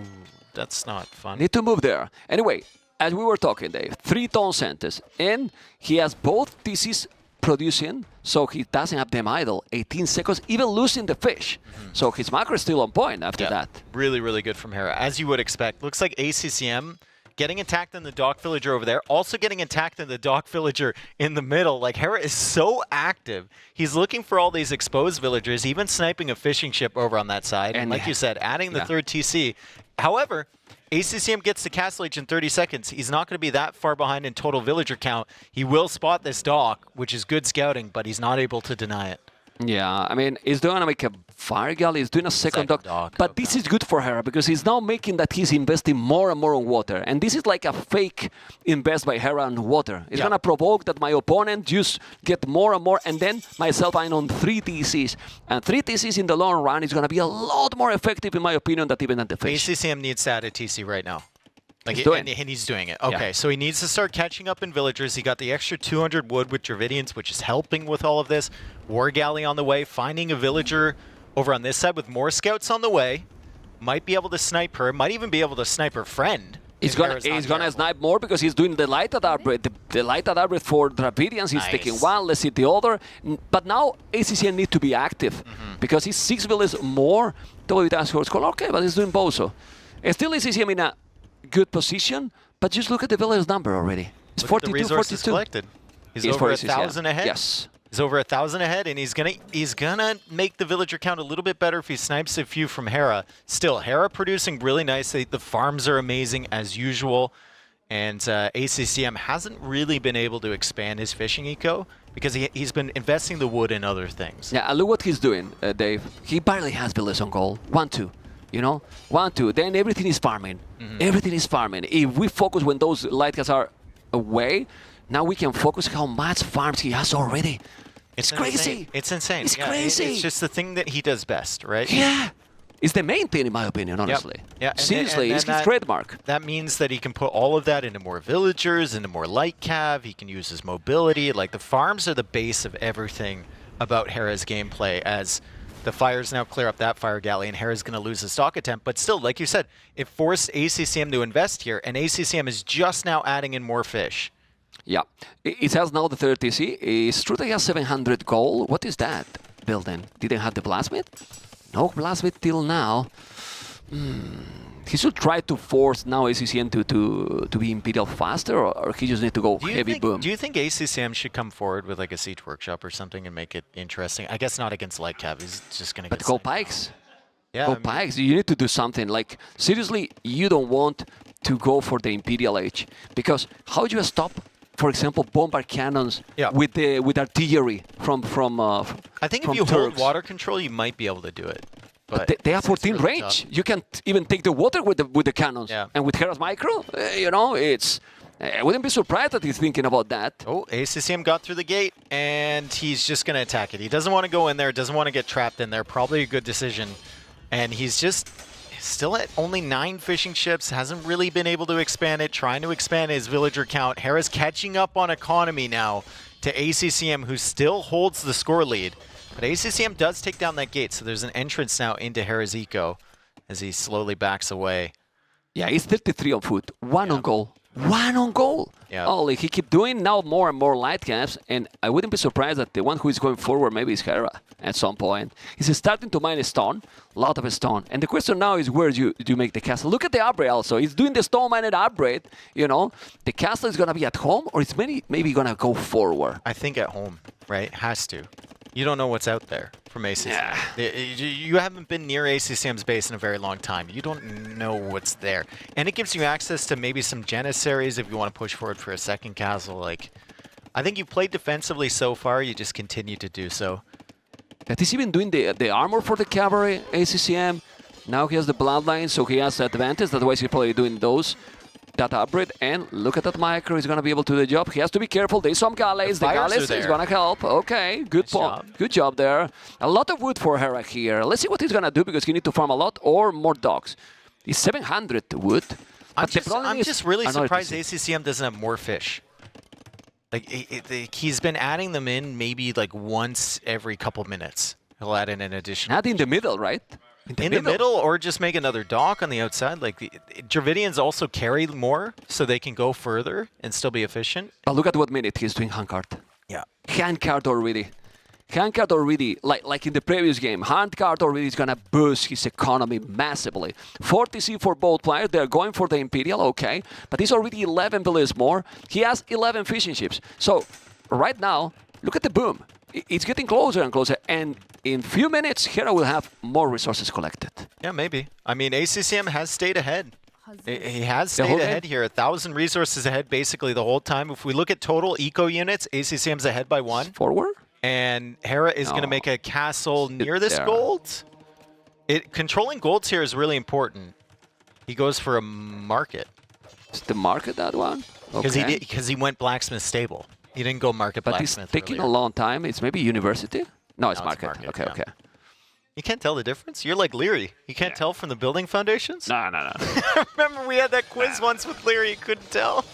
that's not fun. Need to move there. Anyway, as we were talking, Dave, 3-ton centers, and he has both TCs producing, so he doesn't have them idle. 18 seconds, even losing the fish. So his macro is still on point after that. Really, really good from Hera, as you would expect. Looks like ACCM getting attacked in the dock villager over there, also getting attacked in the dock villager in the middle. Like, Hera is so active. He's looking for all these exposed villagers, even sniping a fishing ship over on that side. And like you said, adding the 3rd TC. However, ACCM gets to Castle Age in 30 seconds. He's not going to be that far behind in total villager count. He will spot this dock, which is good scouting, but he's not able to deny it. Yeah, I mean, he's going to make a fire galley, he's doing a second dock. But this is good for Hera because he's now making that he's investing more and more on water. And this is like a fake invest by Hera on water. It's going to provoke that my opponent just get more and more, and then myself I'm on 3 TCs. And 3 TCs in the long run is going to be a lot more effective, in my opinion, than even at the fish. ACCM needs to add a TC right now. Like, and he's doing it. Okay, so he needs to start catching up in villagers. He got the extra 200 wood with Dravidians, which is helping with all of this. War Galley on the way, finding a villager over on this side with more scouts on the way. Might be able to snipe her, might even be able to snipe her friend. He's gonna snipe more because he's doing the light adapt. The light adapt for Dravidians, he's taking 1, let's see the other. But now ACCM need to be active because he's 6 villages more. Okay, but he's doing Bozo. Still ACCM in a good position, but just look at the village number already. It's 42, 42. Collected. He's over 1,000 ahead. Yes. He's over 1,000 ahead, and he's gonna make the villager count a little bit better if he snipes a few from Hera. Still, Hera producing really nicely. The farms are amazing as usual, and ACCM hasn't really been able to expand his fishing eco because he's been investing the wood in other things. Yeah, and look what he's doing, Dave. He barely has villages on goal. 1, 2. You know, 1, 2. Then everything is farming. Everything is farming. If we focus when those light casts are away, now we can focus how much farms he has already. It's crazy. It's insane. It's crazy. It's just the thing that he does best, right? Yeah. It's the main thing, in my opinion, honestly. Yeah. Seriously, it's his trademark. That means that he can put all of that into more villagers, into more light cav. He can use his mobility. Like, the farms are the base of everything about Hera's gameplay. As the fires now clear up that fire galley, and Hera's going to lose his stock attempt. But still, like you said, it forced ACCM to invest here, and ACCM is just now adding in more fish. Yeah. It has now the 30C. It's true that he has 700 gold. What is that building? Didn't have the plasmid? No plasmid till now. He should try to force now ACCM to be Imperial faster, or he just need to go heavy boom. Do you think ACCM should come forward with like a siege workshop or something and make it interesting? I guess not against light cav. He's just going to get. But go pikes. Yeah, go pikes. You need to do something. Like, seriously, you don't want to go for the Imperial Age, because how do you stop, for example, bombard cannons with artillery from I think from if you Turks. hold water control, you might be able to do it. But they have 14 really range. tough. You can't even take the water with the cannons. Yeah. And with Hera's micro, you know, it's. I wouldn't be surprised that he's thinking about that. Oh, ACCM got through the gate, and he's just going to attack it. He doesn't want to go in there, doesn't want to get trapped in there. Probably a good decision. And he's just still at only 9 fishing ships, hasn't really been able to expand it, trying to expand his villager count. Hera's catching up on economy now to ACCM, who still holds the score lead. But ACCM does take down that gate, so there's an entrance now into Hera's eco as he slowly backs away. Yeah, he's 33 on foot, 1 on goal. 1 on goal. Yeah. Oh, like he keep doing now more and more light caps, and I wouldn't be surprised that the one who is going forward maybe is Hera at some point. He's starting to mine a stone, a lot of stone. And the question now is, where do you make the castle? Look at the upgrade also. He's doing the stone mining upgrade, you know. The castle is going to be at home, or it's maybe going to go forward. I think at home, right? Has to. You don't know what's out there from ACCM. Yeah. You haven't been near ACCM's base in a very long time. You don't know what's there. And it gives you access to maybe some Janissaries if you want to push forward for a second castle. Like, I think you played defensively so far, you just continue to do so. But he's even doing the armor for the cavalry, ACCM. Now he has the bloodline, so he has the advantage. Otherwise, he's probably doing that upgrade. And look at that micro, he's going to be able to do the job. He has to be careful. There's some galleys. The galleys is going to help. Okay, good point. Good job there. A lot of wood for Hera here. Let's see what he's going to do, because he needs to farm a lot or more dogs. He's 700 wood. I'm just really surprised ACCM doesn't have more fish. Like, he's been adding them in maybe like once every couple minutes. He'll add in an additional. Not in the middle, right? In the middle, or just make another dock on the outside. Like, the Dravidians also carry more, so they can go further and still be efficient. But look at what minute he's doing handcart. Yeah. Handcart already. Handcart already, like in the previous game, handcart already is going to boost his economy massively. 40C for both players. They're going for the Imperial, okay. But he's already 11 villages more. He has 11 fishing ships. So, right now, look at the boom. It's getting closer and closer. And in few minutes, Hera will have more resources collected. Yeah, maybe. I mean, ACCM has stayed ahead. He has stayed ahead here. 1,000 resources ahead basically the whole time. If we look at total eco units, ACCM's ahead by 1. Forward? And Hera is going to make a castle near this gold. Controlling golds here is really important. He goes for a market. Is the market that one? Because he went blacksmith stable. He didn't go market blacksmith. But it's taking a long time. It's maybe university? No, it's market. Okay, yeah. okay. You can't tell the difference? You're like Leary. You can't tell from the building foundations? No. Remember we had that quiz once with Leary, you couldn't tell?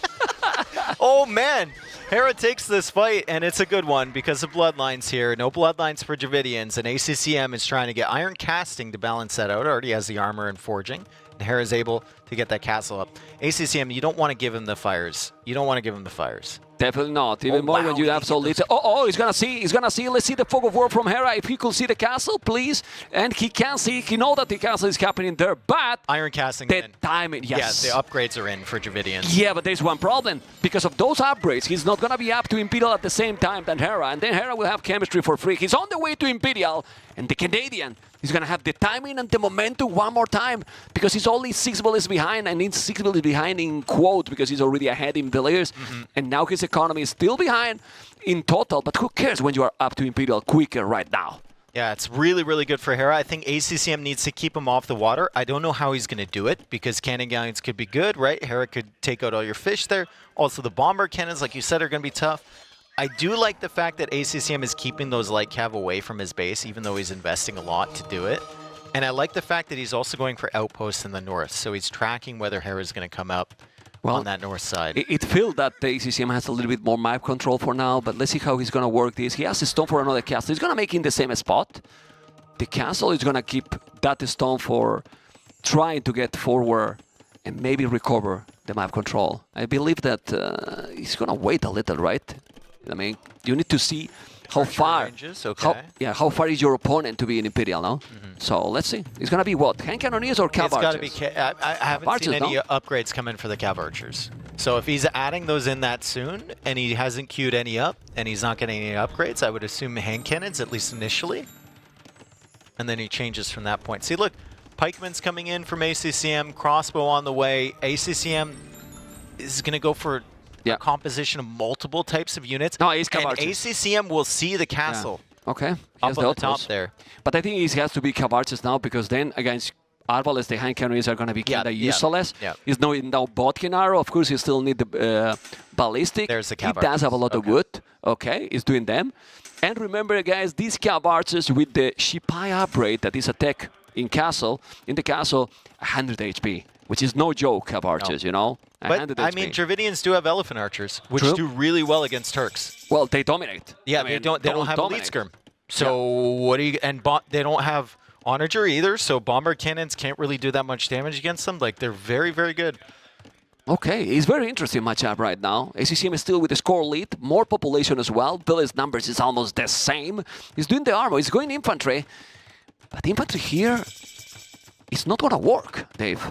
Oh man! Hera takes this fight, and it's a good one because of bloodlines here. No bloodlines for Dravidians, and ACCM is trying to get iron casting to balance that out. Already has the armor and forging, and Hera is able to get that castle up. ACCM, you don't want to give him the fires. You don't want to give him the fires. Definitely not. Even more when you have so little. Oh, he's gonna see. He's gonna see. Let's see the fog of war from Hera. If he could see the castle, please. And he can see. He knows that the castle is happening there. But iron casting. The timing. Yes. Yeah, the upgrades are in for Dravidians. Yeah, but there's one problem. Because of those upgrades, he's not gonna be up to Imperial at the same time than Hera. And then Hera will have chemistry for free. He's on the way to Imperial, and the Canadian is gonna have the timing and the momentum one more time because he's only 6 villages behind, and he's 6 villages behind in quote because he's already ahead in villagers, and now his economy is still behind in total. But who cares when you are up to Imperial quicker right now? Yeah, it's really, really good for Hera. I think ACCM needs to keep him off the water. I don't know how he's going to do it because cannon galleons could be good, right? Hera could take out all your fish there. Also, the bomber cannons, like you said, are going to be tough. I do like the fact that ACCM is keeping those light cav away from his base, even though he's investing a lot to do it. And I like the fact that he's also going for outposts in the north, so he's tracking whether Hera's going to come up on that north side. It feels that the ACCM has a little bit more map control for now, but let's see how he's going to work this. He has a stone for another castle. He's going to make it in the same spot. The castle is going to keep that stone for trying to get forward and maybe recover the map control. I believe that he's going to wait a little, right? I mean, you need to see how far, how far is your opponent to be in Imperial now? So let's see. It's gonna be what? Hand cannoneers or cav archers? It's gotta be. I haven't seen any upgrades come in for the cav archers. So if he's adding those in that soon, and he hasn't queued any up, and he's not getting any upgrades, I would assume hand cannons at least initially, and then he changes from that point. See, look, pikemen's coming in from ACCM, crossbow on the way. ACCM is gonna go for a composition of multiple types of units. No, he's and ACCM will see the castle. Okay. Up on the top there. But I think he has to be cav archers now because then against Arbalest, the hand cannoneers are going to be kind of useless. He's now Bodkin arrow. Of course, he still need the ballistic. There's the cav He does have a lot of wood. Okay, he's doing them. And remember, guys, these cav archers with the Shipai upgrade that is a tech in the castle, 100 HP, which is no joke, cav archers, you know? But, I mean, Dravidians do have elephant archers, which do really well against Turks. Well, they dominate. Yeah, they don't have elite skirm. So what do you... And they don't have onager either, so bomber cannons can't really do that much damage against them. Like, they're very, very good. Okay, it's very interesting matchup right now. ACCM is still with the score lead, more population as well. Billy's numbers is almost the same. He's doing the armor, he's going infantry. But infantry here... it's not going to work, Dave.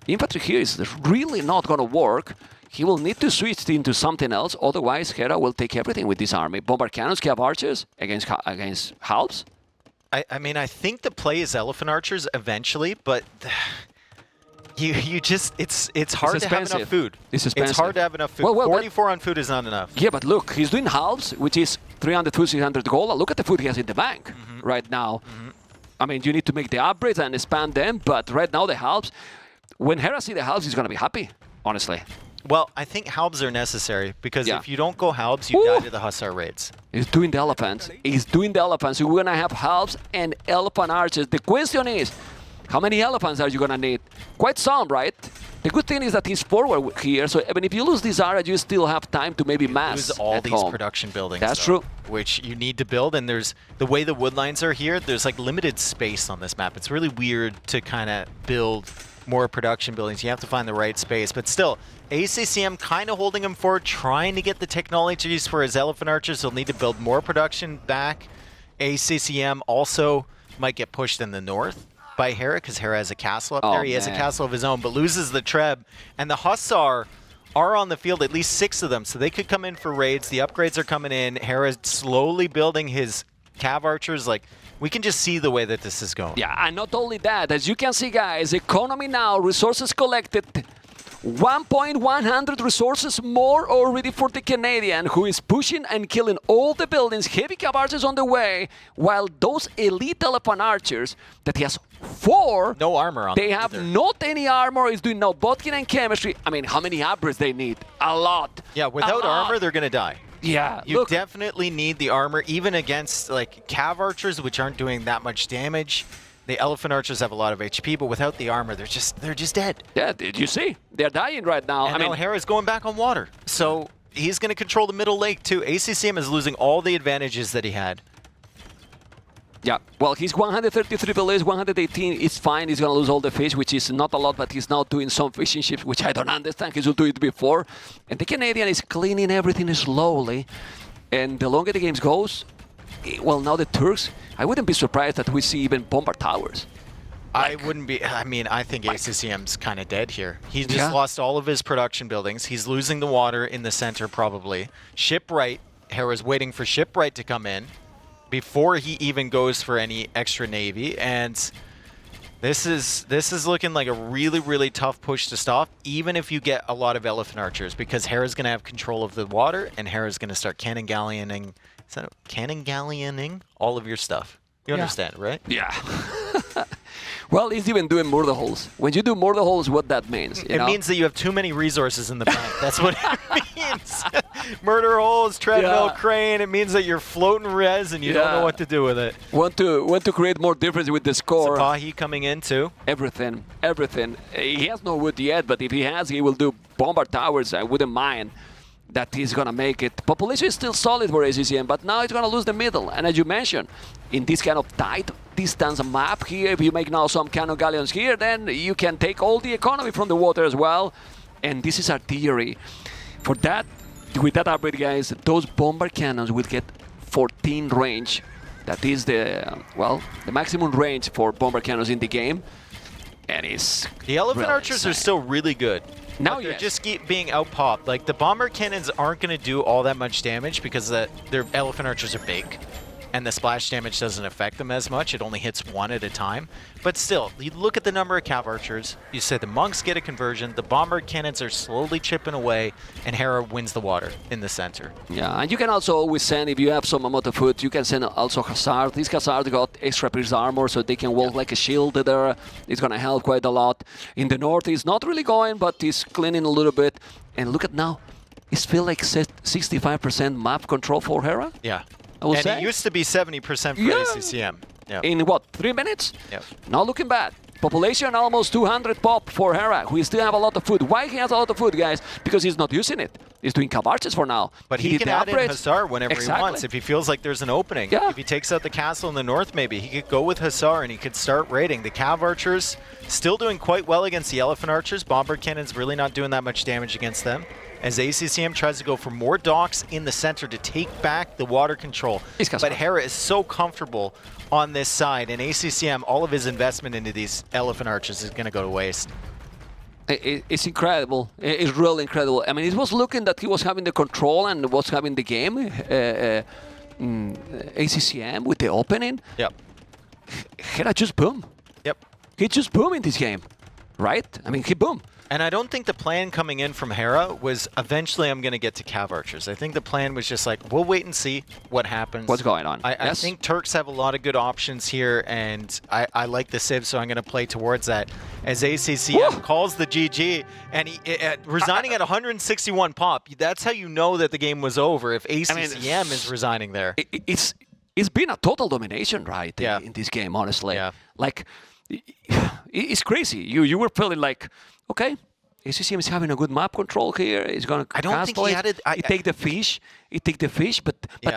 Infantry here is really not going to work. He will need to switch into something else, otherwise Hera will take everything with this army. Bomber cannons, cav archers against halves. I mean, I think the play is elephant archers eventually, but you just it's hard to have enough food. It's hard to have enough food. 44 on food is not enough. Yeah, but look, he's doing halves, which is 300 food, 600 gold. Look at the food he has in the bank right now. I mean, you need to make the upgrades and expand them, but right now the halves, when Hera sees the halves, he's going to be happy, honestly. Well, I think halves are necessary, because if you don't go halves, you die to the Hussar raids. He's doing the elephants. He's doing the elephants. So we're going to have halves and elephant archers. The question is, how many elephants are you going to need? Quite some, right? The good thing is that he's forward here, so even if you lose this area, you still have time to maybe mass lose all these production buildings. That's true. Which you need to build, and there's the way the wood lines are here, there's like limited space on this map. It's really weird to kind of build more production buildings. You have to find the right space, but still, ACCM kind of holding him forward, trying to get the technologies for his elephant archers. He'll need to build more production back. ACCM also might get pushed in the north by Hera, because Hera has a castle up there. He has a castle of his own, but loses the Treb. And the Hussar are on the field, at least 6 of them, so they could come in for raids. The upgrades are coming in. Hera's slowly building his cav archers. Like, we can just see the way that this is going. Yeah, and not only that, as you can see, guys, economy now, resources collected, 1,100 resources more already for the Canadian, who is pushing and killing all the buildings. Heavy cav archers on the way, while those elite elephant archers that he has 4, no armor on they have not any armor. He's doing no Bodkin and chemistry. I mean, how many upgrades they need? A lot. Yeah, without armor, they're going to die. Yeah, you definitely need the armor, even against like cav archers, which aren't doing that much damage. The elephant archers have a lot of HP, but without the armor, they're just dead. Yeah, did you see? They're dying right now. And now Hera's going back on water, so he's going to control the middle lake too. ACCM is losing all the advantages that he had. Yeah, well, he's 133 below, 118. It's fine. He's going to lose all the fish, which is not a lot, but he's now doing some fishing ships, which I don't understand. He's will do it before. And the Canadian is cleaning everything slowly. And the longer the game goes, well, now the Turks, I wouldn't be surprised that we see even bomber towers. I wouldn't be. I mean, I think ACCM's kind of dead here. He just lost all of his production buildings. He's losing the water in the center, probably. Shipwright, Hera's waiting for Shipwright to come in before he even goes for any extra navy, and this is looking like a really, really tough push to stop, even if you get a lot of elephant archers, because Hera's going to have control of the water, and Hera's going to start cannon galleoning all of your stuff. You understand, right? Yeah. Well, he's even doing murder holes. When you do murder holes, what that means? It means that you have too many resources in the bank. That's what it means. Murder holes, treadmill, crane. It means that you're floating res and you don't know what to do with it. Want to create more difference with the score. Sapahi coming in too. Everything. He has no wood yet, but if he has, he will do bombard towers. I wouldn't mind that he's going to make it. Population is still solid for ACCM, but now it's going to lose the middle. And as you mentioned, in this kind of tight distance map here, if you make now some cannon galleons here, then you can take all the economy from the water as well. And this is artillery. For that, with that upgrade, guys, those bomber cannons will get 14 range. That is the maximum range for bomber cannons in the game. And it's the elephant archers are still really good. Now they're just keep being out-popped. Like, the bomber cannons aren't going to do all that much damage because their elephant archers are big. And the splash damage doesn't affect them as much. It only hits one at a time. But still, you look at the number of cav archers. You say the monks get a conversion. The bomber cannons are slowly chipping away. And Hera wins the water in the center. Yeah, and you can also always send, if you have some amount of food, you can send also Hazard. These Hazard got extra pierce armor, so they can walk like a shield there. It's going to help quite a lot. In the north, he's not really going, but he's cleaning a little bit. And look at now. It's feel like 65% map control for Hera. Yeah. And it used to be 70% for ACCM. Yep. In what, 3 minutes? Yep. Not looking bad. Population almost 200 pop for Hera, who still have a lot of food. Why he has a lot of food, guys? Because he's not using it. He's doing cav archers for now. But he can add in Hussar whenever he wants if he feels like there's an opening. Yeah. If he takes out the castle in the north, maybe he could go with Hussar and he could start raiding. The cav archers still doing quite well against the elephant archers. Bomber cannons really not doing that much damage against them. As ACCM tries to go for more docks in the center to take back the water control. But Hera is so comfortable on this side, and ACCM, all of his investment into these elephant archers is going to go to waste. It's incredible. It's really incredible. I mean, it was looking that he was having the control and was having the game, ACCM, with the opening. Yep. Hera just boom. Yep. He just boom in this game, right? I mean, he boom. And I don't think the plan coming in from Hera was eventually I'm going to get to cav archers. I think the plan was just like, we'll wait and see what happens. What's going on? I think Turks have a lot of good options here, and I like the Civ, so I'm going to play towards that. As ACCM calls the GG, and he resigning at 161 pop, that's how you know that the game was over, if ACCM is resigning there. It's been a total domination, right, in this game, honestly. Yeah. Like, it's crazy. You were feeling like, okay, ACCM is having a good map control here. He's going to I don't think he added... He take the fish, but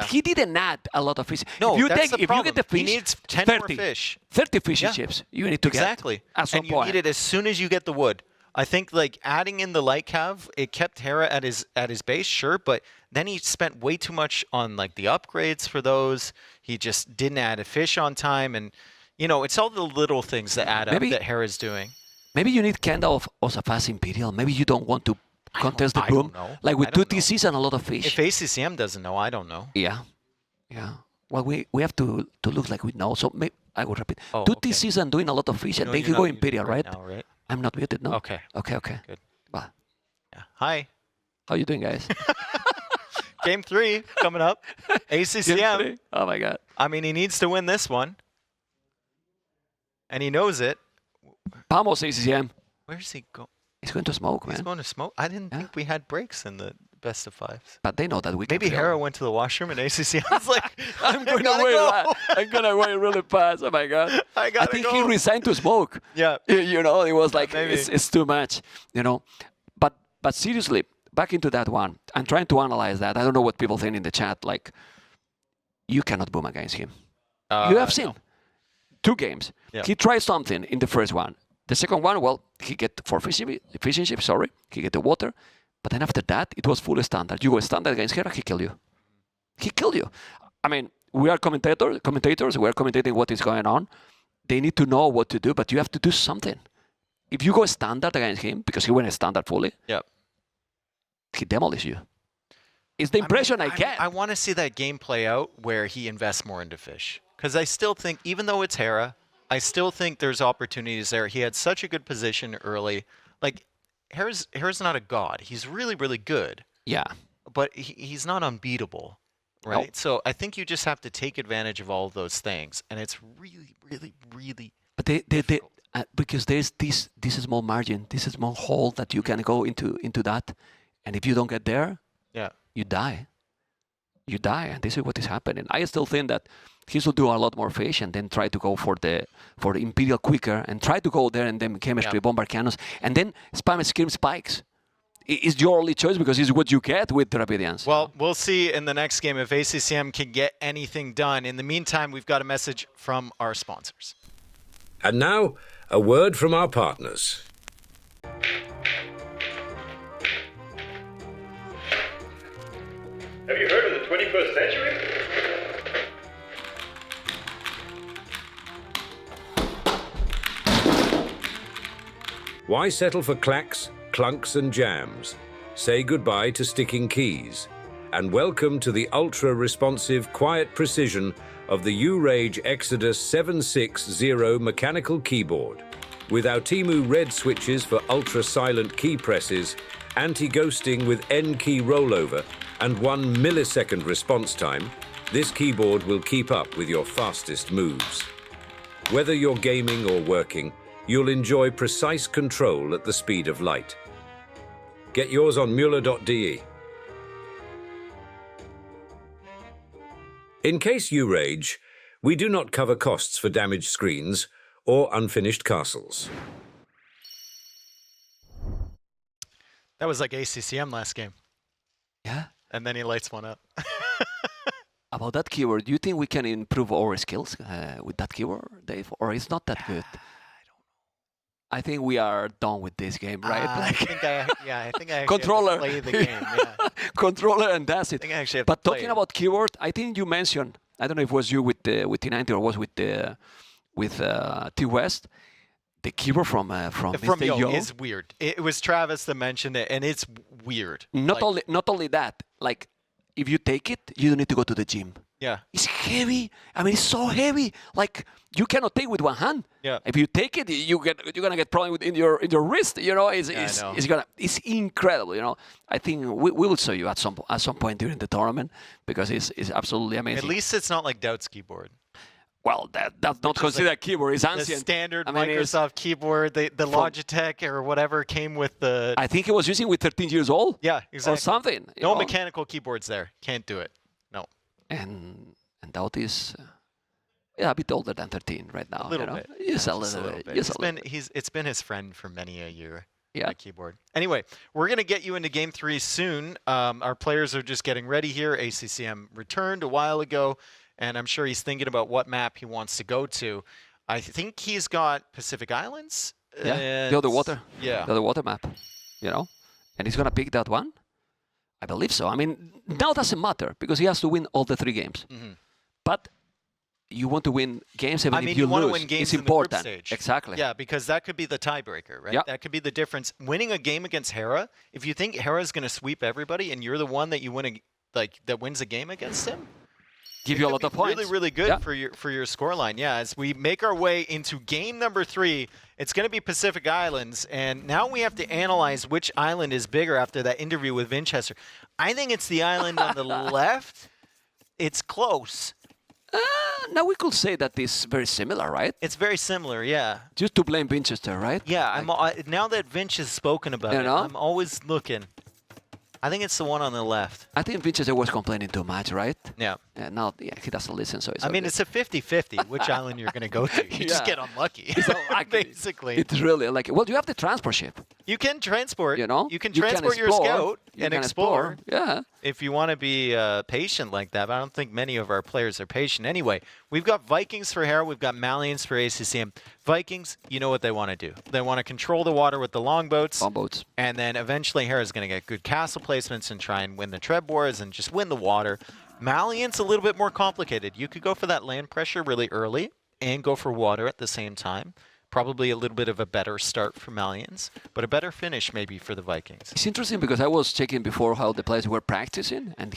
he didn't add a lot of fish. No, if the you get the fish, he needs 10 more fish. 30 fish chips you need to get at some point. And point. you need it as soon as you get the wood. I think like adding in the light cav, it kept Hera at his base, sure, but then he spent way too much on like the upgrades for those. He just didn't add a fish on time, and you know, it's all the little things that add up that Hera's doing. Maybe you need kind of a fast Imperial. Maybe you don't want to contest the boom. Like with 2 TCs and a lot of fish. If ACCM doesn't know, I don't know. Yeah. Well, we have to look like we know. So maybe I will repeat. 2 TCs and doing a lot of fish, and then you go Imperial, right? Now, right? I'm not muted, no? Okay. Good. Yeah. Hi. How you doing, guys? Game 3 coming up. ACCM. Oh, my God. I mean, he needs to win this one. And he knows it. Vamos, ACCM. Where's he going? He's going to smoke, man. He's going to smoke? I didn't think we had breaks in the best of 5s. But they know that we can. Maybe Hera went to the washroom and ACCM was like, I'm going to wait. I'm going to wait really fast. Oh, my God. I think he resigned to smoke. Yeah. You know, it was like, it's too much, you know. But seriously, back into that one. I'm trying to analyze that. I don't know what people think in the chat. Like, you cannot boom against him. You have seen 2 games. Yeah. He tried something in the first one. The second one, well, he get 4 fishing ships, sorry. He get the water. But then after that, it was full standard. You go standard against Hera, he killed you. He killed you. I mean, we are commentators. We are commentating what is going on. They need to know what to do, but you have to do something. If you go standard against him, because he went standard fully, he demolishes you. It's the impression I get. I want to see that game play out where he invests more into fish. Because I still think, even though it's Hera, I still think there's opportunities there. He had such a good position early. Like, Hera's not a god. He's really, really good. Yeah. But he's not unbeatable. right? So I think you just have to take advantage of all of those things, and it's really, really, really. But they because there's this small margin, this small hole that you can go into that, and if you don't get there, you die. You die, and this is what is happening. I still think that he should do a lot more fish and then try to go for the Imperial quicker and try to go there and then chemistry, bombard cannons, and then spam scream spikes. It's your only choice because it's what you get with the Rapidians. Well, we'll see in the next game if ACCM can get anything done. In the meantime, we've got a message from our sponsors. And now, a word from our partners. Have you heard of the 21st century? Why settle for clacks, clunks and jams? Say goodbye to sticking keys. And welcome to the ultra-responsive, quiet precision of the U-Rage Exodus 760 mechanical keyboard. With our Temu red switches for ultra-silent key presses, anti-ghosting with N-key rollover, and 1 millisecond response time, this keyboard will keep up with your fastest moves. Whether you're gaming or working, you'll enjoy precise control at the speed of light. Get yours on Mueller.de. In case you rage, we do not cover costs for damaged screens or unfinished castles. That was like ACCM last game. Yeah. And then he lights one up. About that keyword, do you think we can improve our skills with that keyword, Dave? Or it's not that good? I think we are done with this game, right? I think I actually Controller. have to play the game. Yeah. Controller, and that's it. I think I actually have But to play talking it. about keyword, I think you mentioned, I don't know if it was you with T90 or was with T West, the keyword from Mr. Yo is weird. It was Travis that mentioned it, and it's weird. Not only that, like if you take it, you don't need to go to the gym. Yeah. It's heavy. I mean, it's so heavy. Like you cannot take with one hand. Yeah. If you take it, you're gonna get problem in your wrist. You know, it's incredible. You know, I think we will show you at some point during the tournament because it's absolutely amazing. At least it's not like Doubt's keyboard. Well, that's not considered a keyboard. It's ancient. The standard Microsoft keyboard, the Logitech or whatever came with the. I think he was using with 13 years old. Yeah, exactly. Or something. No mechanical keyboards there. Can't do it. No. And Doubt is a bit older than 13 right now. A little bit. Just a little bit. It's been his friend for many a year. Yeah. The keyboard. Anyway, we're going to get you into Game 3 soon. Our players are just getting ready here. ACCM returned a while ago, and I'm sure he's thinking about what map he wants to go to. I think he's got Pacific Islands. Yeah, the other water. Yeah. The other water map, you know? And he's going to pick that one? I believe so. I mean, now it doesn't matter because he has to win all the 3 games. Mm-hmm. But you want to win games even if you you want lose. to win games it's in important. The group stage. Exactly. Yeah, because that could be the tiebreaker, right? Yeah. That could be the difference. Winning a game against Hera, if you think Hera's going to sweep everybody and you're the one that that wins a game against him, give you a lot of points. Really, really good for your scoreline. Yeah, as we make our way into game number 3, it's going to be Pacific Islands, and now we have to analyze which island is bigger after that interview with Winchester. I think it's the island on the left. It's close. Now we could say that it's very similar, right? It's very similar, yeah. Just to blame Winchester, right? Yeah, now that Vinch has spoken about it, I'm always looking. I think it's the one on the left. I think Winchester was complaining too much, right? Yeah. Now he doesn't listen, so it's I mean, it's a 50-50 which island you're going to go to. You just get unlucky, basically. It's really like, well, you have the transport ship. You can transport. You know? You can transport your scout and explore. Yeah. If you want to be patient like that, but I don't think many of our players are patient. Anyway, we've got Vikings for Hera. We've got Malians for ACCM. Vikings, you know what they want to do. They want to control the water with the longboats. Longboats. And then eventually Hera's going to get good castle placements and try and win the Treb Wars and just win the water. Malian's a little bit more complicated. You could go for that land pressure really early and go for water at the same time. Probably a little bit of a better start for Malians, but a better finish maybe for the Vikings. It's interesting because I was checking before how the players were practicing, and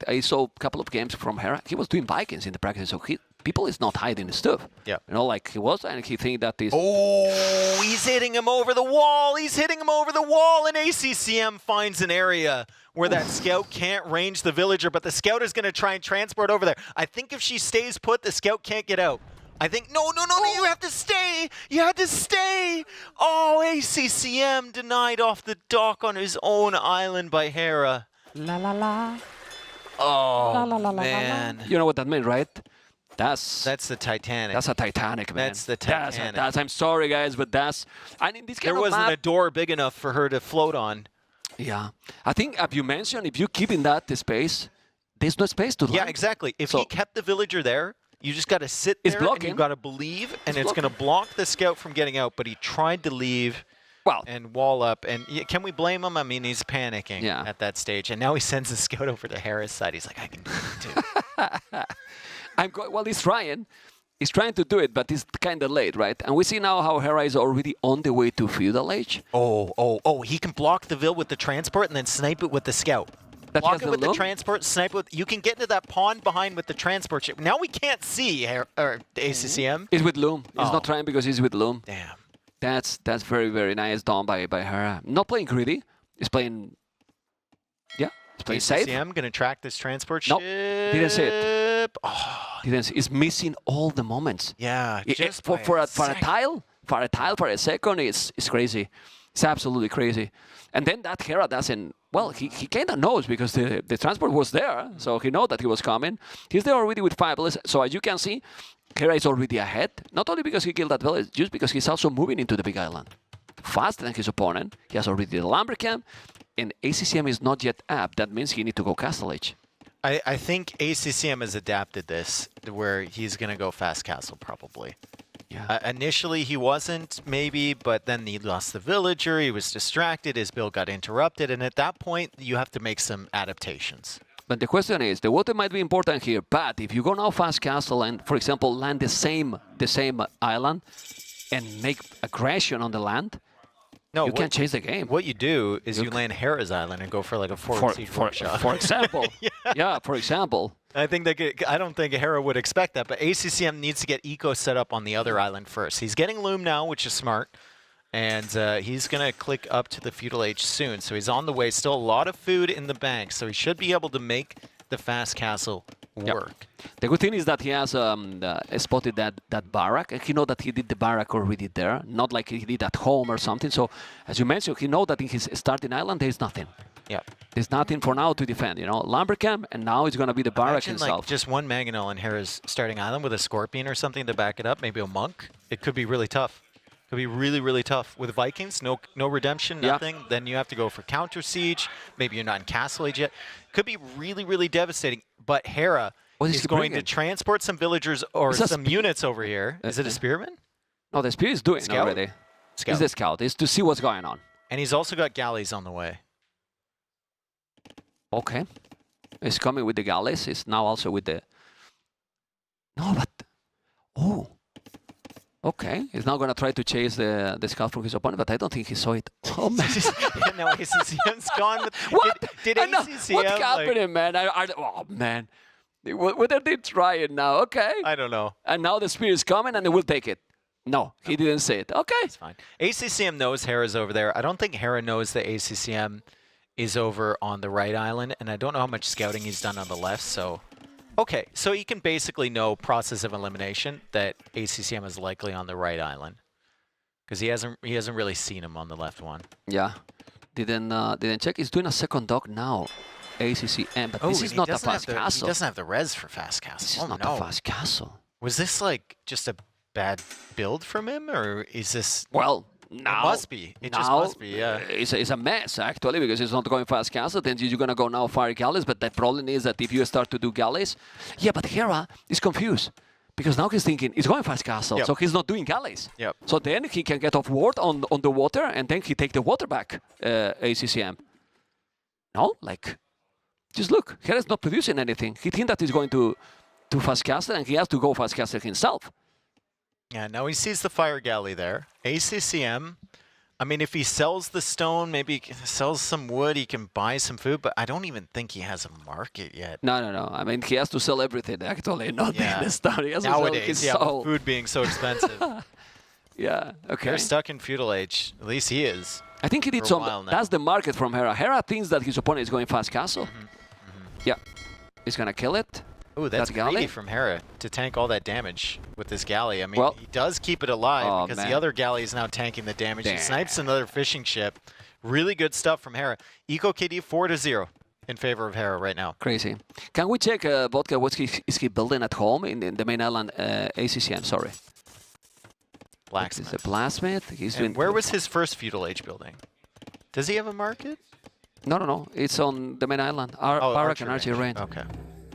I saw a couple of games from Hera. He was doing Vikings in the practice, so people is not hiding stuff. Yeah. You know, like he was, and he think that this. Oh, he's hitting him over the wall. He's hitting him over the wall, and ACCM finds an area where that scout can't range the villager, but the scout is going to try and transport over there. I think if she stays put, the scout can't get out. I think, no, you have to stay. You have to stay. Oh, ACCM denied off the dock on his own island by Hera. La la la. Oh, La, la, la, la, man. You know what that meant, right? That's the Titanic. That's a Titanic, man. That's the Titanic. I'm sorry, guys, but that's. I mean, this kind there of wasn't map, a door big enough for her to float on. Yeah, I think, as you mentioned, if you keep in that space, there's no space to land. Yeah, exactly. If he kept the villager there, you just got to sit there and you got to believe, and it's going to block the scout from getting out. But he tried to leave and wall up. And can we blame him? I mean, he's panicking at that stage. And now he sends the scout over to Hera's side. He's like, I can do it too. Well, he's trying. He's trying to do it, but it's kind of late, right? And we see now how Hera is already on the way to Feudal Age. Oh, he can block the Vil with the transport and then snipe it with the scout. Block it with the transport, snipe it with... You can get into that pond behind with the transport ship. Now we can't see the ACCM. He's with Loom. He's not trying because he's with Loom. Damn. That's very, very nice done by Hera. Not playing greedy. He's playing... Yeah, he's playing safe. ACCM going to track this transport ship. Nope, didn't see it. Oh. Didn't see. He's missing all the moments. Yeah, just for a tile, for a second, it's crazy. It's absolutely crazy. And then that Hera doesn't... Well, he kind of knows because the transport was there, so he knows that he was coming. He's there already with 5 bullets, so as you can see, Hera is already ahead, not only because he killed that village, just because he's also moving into the big island. Faster than his opponent, he has already the Lumbercamp, and ACCM is not yet up. That means he needs to go Castle Age. I think ACCM has adapted this, where he's going to go fast castle, probably. Yeah. Initially, he wasn't, maybe, but then he lost the villager, he was distracted, his build got interrupted, and at that point, you have to make some adaptations. But the question is, the water might be important here, but if you go now fast castle and, for example, land the same island and make aggression on the land, you can't change the game. What you do is you land Hera's island and go for like a forward siege shot. For example. Yeah, for example. I don't think Hera would expect that, but ACCM needs to get eco set up on the other island first. He's getting Loom now, which is smart, and he's going to click up to the Feudal Age soon. So he's on the way. Still a lot of food in the bank, so he should be able to make the fast castle work. The good thing is that he has spotted that barrack, and he knows that he did the barrack already there, not like he did at home or something. So, as you mentioned, he knows that in his starting island there is nothing. Yeah. There's nothing for now to defend, Lumbercamp, and now it's going to be the barrack himself. Like just one Mangonel on Hera's starting island with a Scorpion or something to back it up, maybe a Monk. It could be really tough. Could be really, really tough. With Vikings, no redemption, nothing. Then you have to go for counter siege. Maybe you're not in Castle Age yet. Could be really, really devastating. But Hera is going to transport some villagers or some units over here. Is it a Spearman? No, the Spear is doing it already. Scout. It's the Scout. It's to see what's going on. And he's also got galleys on the way. Okay. He's coming with the galleys. He's now also with the... No, but... Oh. Okay. He's now going to try to chase the scout from his opponent, but I don't think he saw it. Oh, man. No, ACCM's gone. What? Did ACCM... What's happening, man? Oh, man. What are they trying now? Okay. I don't know. And now the Spear is coming and they will take it. No, he didn't say it. Okay. It's fine. ACCM knows Hera's over there. I don't think Hera knows that ACCM is over on the right island, and I don't know how much scouting he's done on the left, so... Okay, so you can basically know process of elimination that ACCM is likely on the right island. Because he hasn't really seen him on the left one. Yeah. Didn't check. He's doing a second dock now. ACCM, but this is not a fast castle. He doesn't have the res for fast castle. This is not a fast castle. Was this like just a bad build from him, or is this... Well... Now, it must be. It just must be, yeah. It's a mess, actually, because it's not going fast castle. Then you're going to go now fire galleys, but the problem is that if you start to do galleys... Yeah, but Hera is confused, because now he's thinking, he's going fast castle, so he's not doing galleys. Yep. So then he can get off ward on the water, and then he take the water back, ACCM. No, like... Just look, Hera's not producing anything. He thinks that he's going to fast castle, and he has to go fast castle himself. Yeah, now he sees the fire galley there. ACCM I mean, if he sells the stone, maybe he sells some wood, he can buy some food, but I don't even think he has a market yet. No. I mean, he has to sell everything, actually, not the stone. He has Nowadays, to sell his soul. with food being so expensive. Yeah, okay. They're stuck in feudal age. At least he is. I think he needs some. That's the market from Hera. Hera thinks that his opponent is going fast castle. Yeah. He's going to kill it. Ooh, that's greedy from Hera to tank all that damage with this galley. I mean, he does keep it alive because the other galley is now tanking the damage. He snipes another fishing ship. Really good stuff from Hera. Eco KD 4-0 in favor of Hera right now. Crazy. Can we check Vodka, what is he building at home in the main island ACCM? Sorry. Blacksmith. It's a blacksmith. Where was his first feudal age building? Does he have a market? No. It's on the main island. Barak and Archer Range. Okay.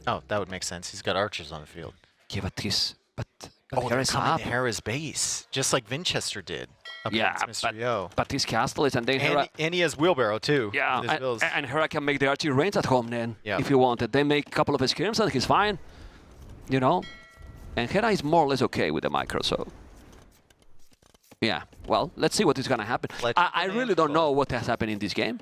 Oh, that would make sense. He's got archers on the field. Yeah, but Hera's coming to Hera's base, just like Winchester did. But his castle is, and then Hera... And he has wheelbarrow, too. Yeah, and Hera can make the archer range at home then, if he wanted. They make a couple of scrims and he's fine. You know? And Hera is more or less okay with the micro, so... Yeah, well, let's see what is going to happen. I really don't know what has happened in this game.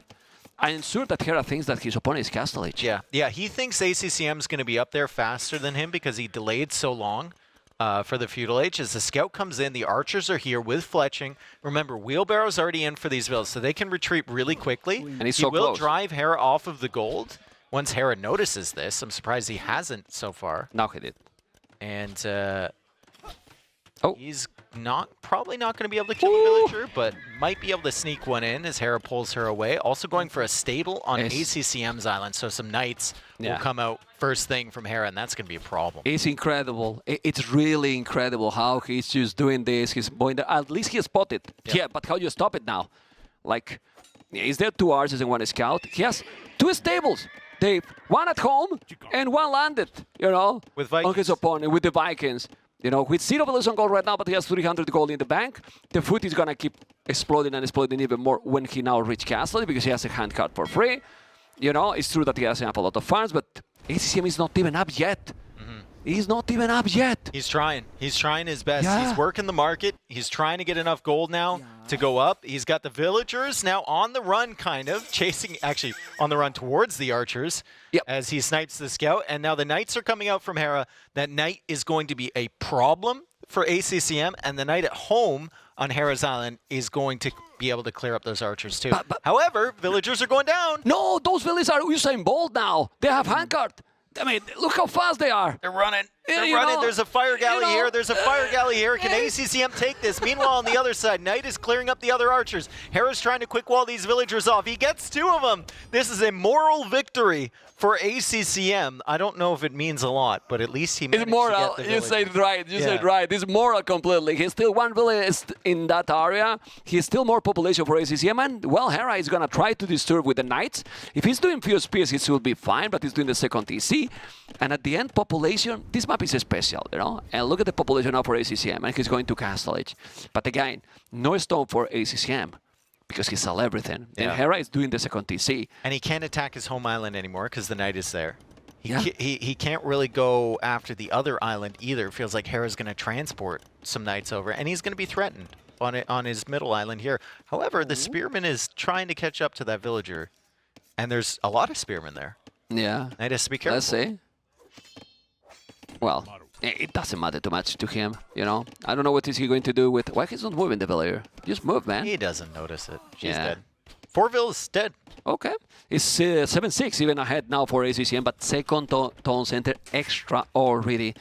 I'm sure that Hera thinks that his opponent is Castle Age. Yeah, he thinks ACCM is going to be up there faster than him because he delayed so long for the feudal age. As the scout comes in, the archers are here with fletching. Remember, wheelbarrow's already in for these villas, so they can retreat really quickly. And he's he will drive Hera off of the gold once Hera notices this. I'm surprised he hasn't so far. Now he did. And he's probably not going to be able to kill a villager, but might be able to sneak one in as Hera pulls her away. Also going for a stable on ACCM's island, so some knights will come out first thing from Hera, and that's going to be a problem. It's incredible. It's really incredible how he's just doing this. He's going there. At least he spotted. Yeah, but how do you stop it now? Like, is there 2 archers and 1 scout? He has 2 stables. One at home and 1 landed, you know, with Vikings. On his opponent, with the Vikings. You know, with 0 values on gold right now, but he has 300 gold in the bank. The food is going to keep exploding and exploding even more when he now reaches Castle because he has a handcart for free. You know, it's true that he doesn't have a lot of farms, but ACCM is not even up yet. He's not even up yet. He's trying. He's trying his best. He's working the market. He's trying to get enough gold now to go up. He's got the villagers now on the run, kind of, chasing, actually, on the run towards the archers as he snipes the scout. And now the knights are coming out from Hera. That knight is going to be a problem for ACCM, and the knight at home on Hera's Island is going to be able to clear up those archers, too. However, villagers are going down. No, those villagers are Usain Bolt now. They have handcart. I mean, look how fast they are. They're running. They're running. There's a fire galley here. There's a fire galley here. Can ACCM take this? Meanwhile, on the other side, Knight is clearing up the other archers. Hera's trying to quick wall these villagers off. He gets 2 of them. This is a moral victory for ACCM. I don't know if it means a lot, but at least he managed it's moral. to get the villagers. You said right. You said right. It's moral completely. He's still 1 village in that area. He's still more population for ACCM. And, well, Hera is going to try to disturb with the Knights. If he's doing few spears, he should be fine, but he's doing the second TC. And at the end, population, this map is special, you know? And look at the population now for ACCM, and he's going to Castle Age. But again, no stone for ACCM, because he sell everything. And Hera is doing the second TC. And he can't attack his home island anymore, because the Knight is there. He can't really go after the other island either. It feels like Hera's going to transport some Knights over, and he's going to be threatened on his middle island here. However, the Spearman is trying to catch up to that villager, and there's a lot of Spearmen there. Yeah. Knight has to be careful. Let's see. Well, it doesn't matter too much to him, you know. I don't know what is he going to do with... Why he's not moving the villager? Just move, man. He doesn't notice it. She's dead. 4 villas dead. Okay. It's 7-6 even ahead now for ACCM, but second Town Center extra already.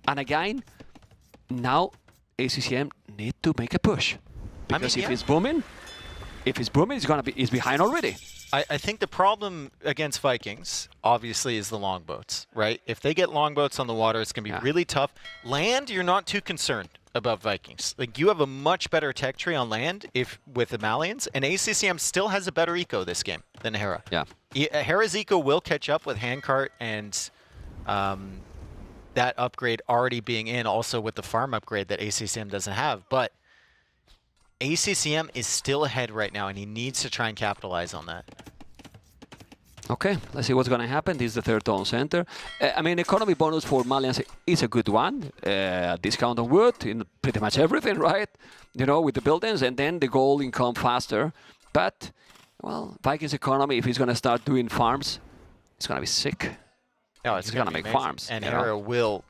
And again, now ACCM need to make a push. Because if it's booming, he's behind already. I think the problem against Vikings, obviously, is the longboats, right? If they get longboats on the water, it's going to be really tough. Land, you're not too concerned about Vikings. Like, you have a much better tech tree on land with the Malians, and ACCM still has a better eco this game than Hera. Yeah. Hera's eco will catch up with handcart and that upgrade already being in, also with the farm upgrade that ACCM doesn't have. But ACCM is still ahead right now, and he needs to try and capitalize on that. Okay, let's see what's going to happen. This is the third town center. I mean, economy bonus for Malians is a good one. Discount on wood in pretty much everything, right? You know, with the buildings, and then the gold income faster. But, well, Vikings economy, if he's going to start doing farms, it's going to be sick. No, it's going to make amazing. farms. And Hera will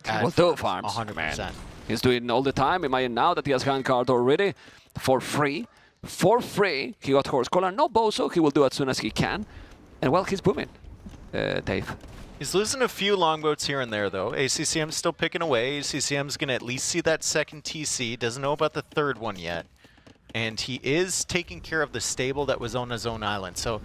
do farms. 100%. He's doing all the time. Imagine now that he has hand card already for free. For free, he got horse collar, no bozo. He will do as soon as he can. And well, he's booming, Dave. He's losing a few longboats here and there, though. ACCM's still picking away. ACCM's going to at least see that second TC. Doesn't know about the third one yet. And he is taking care of the stable that was on his own island. So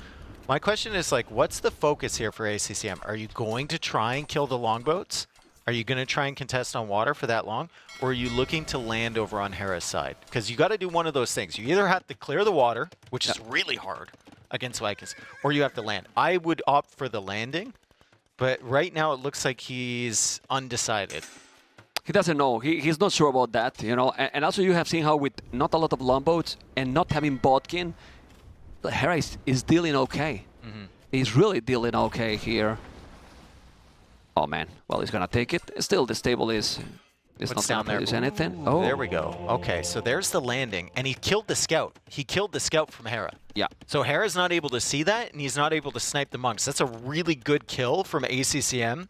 my question is, like, what's the focus here for ACCM? Are you going to try and kill the longboats? Are you going to try and contest on water for that long? Or are you looking to land over on Hera's side? Because you got to do one of those things. You either have to clear the water, which is really hard against Vikings, or you have to land. I would opt for the landing, but right now it looks like he's undecided. He doesn't know. He's not sure about that, you know. And also you have seen how with not a lot of longboats and not having Bodkin, Hera is dealing okay. He's really dealing okay here. Oh man, well, he's gonna take it. Still, the stable is not gonna produce anything. Oh, there we go. Okay, so there's the landing, and he killed the scout. He killed the scout from Hera. Yeah. So Hera's not able to see that, and he's not able to snipe the monks. That's a really good kill from ACCM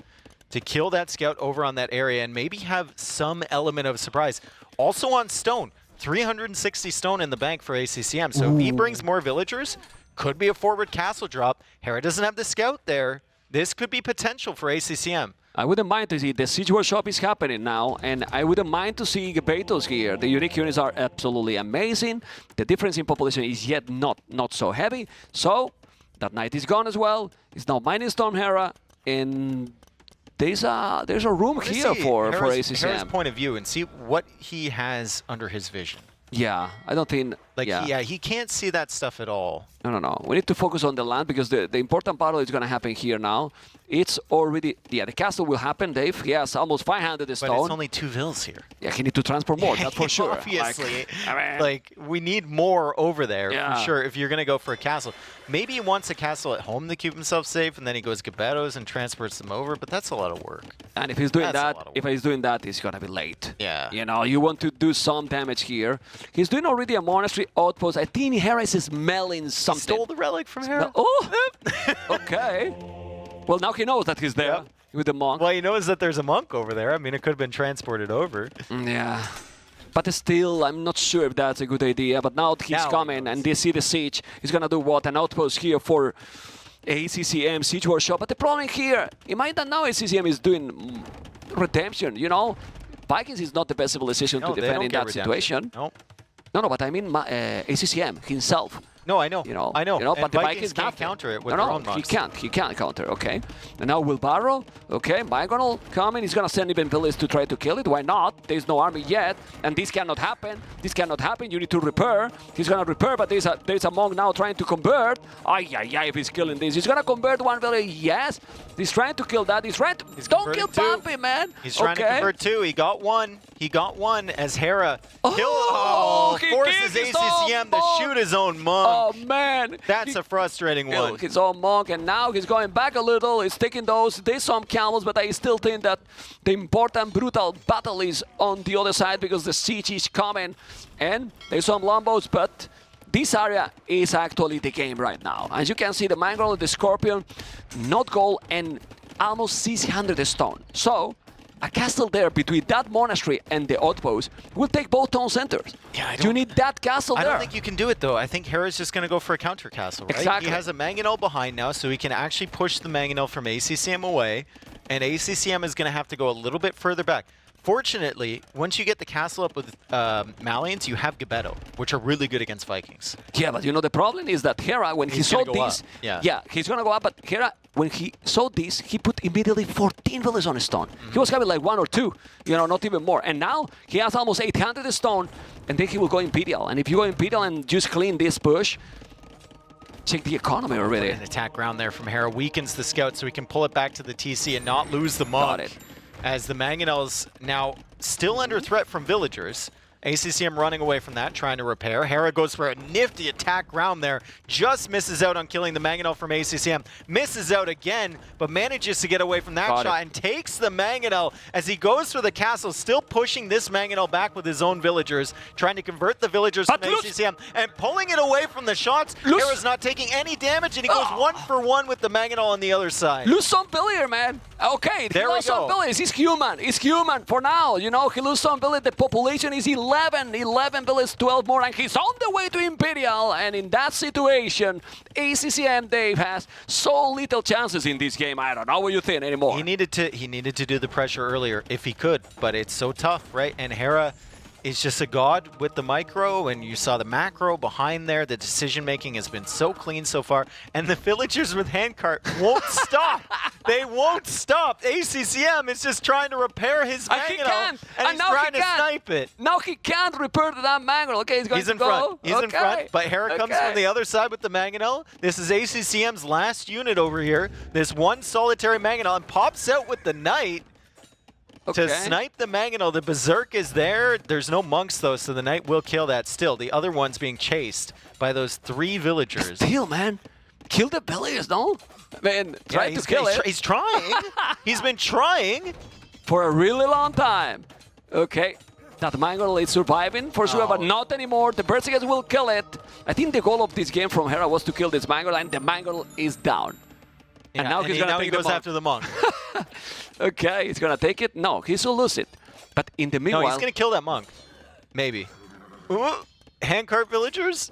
to kill that scout over on that area and maybe have some element of surprise. Also on stone, 360 stone in the bank for ACCM. So if he brings more villagers, could be a forward castle drop. Hera doesn't have the scout there. This could be potential for ACCM. I wouldn't mind to see the siege workshop is happening now, and I wouldn't mind to see Gebetos here. The unique units are absolutely amazing. The difference in population is yet not so heavy. So that knight is gone as well. It's now mining Storm Hera, and there's a room here for ACCM. Hera's point of view and see what he has under his vision. Yeah, I don't think... Like, yeah, he can't see that stuff at all. No. We need to focus on the land because the important battle is going to happen here now. It's already... Yeah, the castle will happen, Dave. He has almost 500 stone. But it's only 2 vills here. Yeah, he needs to transport more, that's for sure. Obviously. Like, we need more over there, for sure, if you're going to go for a castle. Maybe he wants a castle at home to keep himself safe, and then he goes Gebetos and transports them over, but that's a lot of work. And if he's doing that, he's going to be late. Yeah. You know, you want to do some damage here. He's doing already a monastery outpost. I think Hera is smelling something. Stole the relic from Hera. Oh! Okay. Well, now he knows that he's there with the monk. Well, he knows that there's a monk over there. I mean, it could have been transported over. Yeah. But still, I'm not sure if that's a good idea. But now he's coming, and they see the siege. He's going to do what? An outpost here for ACCM siege workshop. But the problem here, it might not know ACCM is doing redemption, you know? Vikings is not the best civilization to defend in that situation. Nope. No, but I mean ACCM himself. No, I know. I know. But the Vikings can't counter it with their own monks. He can't counter. Okay. And now Wilbarrow. Okay, Mygonal coming. He's gonna send even villains to try to kill it. Why not? There's no army yet, and this cannot happen. You need to repair. He's gonna repair, but there's a monk now trying to convert. If he's killing this, he's gonna convert one village. Yes, he's trying to kill that. Don't kill Bumpy, man. He's trying to convert 2. He got one as Hera forces ACCM to shoot his own monk. Oh, man. That's a frustrating one. His own monk, and now he's going back a little. He's taking those. There's some camels, but I still think that the important, brutal battle is on the other side because the siege is coming. And there's some longbows, but this area is actually the game right now. As you can see, the Mangrove, the Scorpion, not gold, and almost 600 stone. So a castle there between that monastery and the outpost will take both town centers. Yeah, you need that castle there. I don't think you can do it, though. I think Hera's just going to go for a counter castle, right? Exactly. He has a Mangonel behind now, so he can actually push the Mangonel from ACCM away, and ACCM is going to have to go a little bit further back. Fortunately, once you get the castle up with Malians, you have Gebeto, which are really good against Vikings. Yeah, but you know the problem is that Hera, when he saw this, he's gonna go up. But Hera, when he saw this, he put immediately 14 villages on stone. He was having like 1 or 2, you know, not even more. And now he has almost 800 stone, and then he will go Imperial. And if you go Imperial and just clean this bush, check the economy already. An attack round there from Hera weakens the scout, so he can pull it back to the TC and not lose the monk. As the Mangonels now still under threat from villagers, ACCM running away from that, trying to repair. Hera goes for a nifty attack round there. Just misses out on killing the Mangonel from ACCM. Misses out again, but manages to get away from that shot and takes the Mangonel as he goes for the castle, still pushing this Mangonel back with his own villagers, trying to convert the villagers from ACCM and pulling it away from the shots. Hera's not taking any damage, and he goes 1-for-1 with the Mangonel on the other side. Lose some Billiard, man. Okay, there he lost some Billiards. He's human. He's human for now. You know, he loses some Billiard. The population is 11 Billiards, 12 more, and he's on the way to Imperial. And in that situation, ACCM Dave has so little chances in this game. I don't know what you think anymore. He needed to do the pressure earlier if he could, but it's so tough, right? And Hera is just a god with the micro, and you saw the macro behind there. The decision-making has been so clean so far, and the villagers with handcart won't stop. They won't stop. ACCM is just trying to repair his Mangonel, and he's trying to snipe it. Now he can't repair that Mangonel. Okay, he's going to go. Front. He's in front, but Hera comes from the other side with the Mangonel. This is ACCM's last unit over here. This one solitary Mangonel, and pops out with the Knight. To snipe the Mangonel. The Berserk is there. There's no monks, though, so the Knight will kill that still. The other one's being chased by those 3 villagers. Still, man. Kill the Billiards, no? Man, try to kill it. He's trying. He's been trying. For a really long time. Okay. That Mangonel is surviving for sure, but not anymore. The Berserkers will kill it. I think the goal of this game from Hera was to kill this Mangonel, and the Mangonel is down. Yeah, and now he goes after the monk. Okay, he's gonna take it. No, he will lose it. But in the meanwhile, no, he's gonna kill that monk. Maybe. Handcart villagers.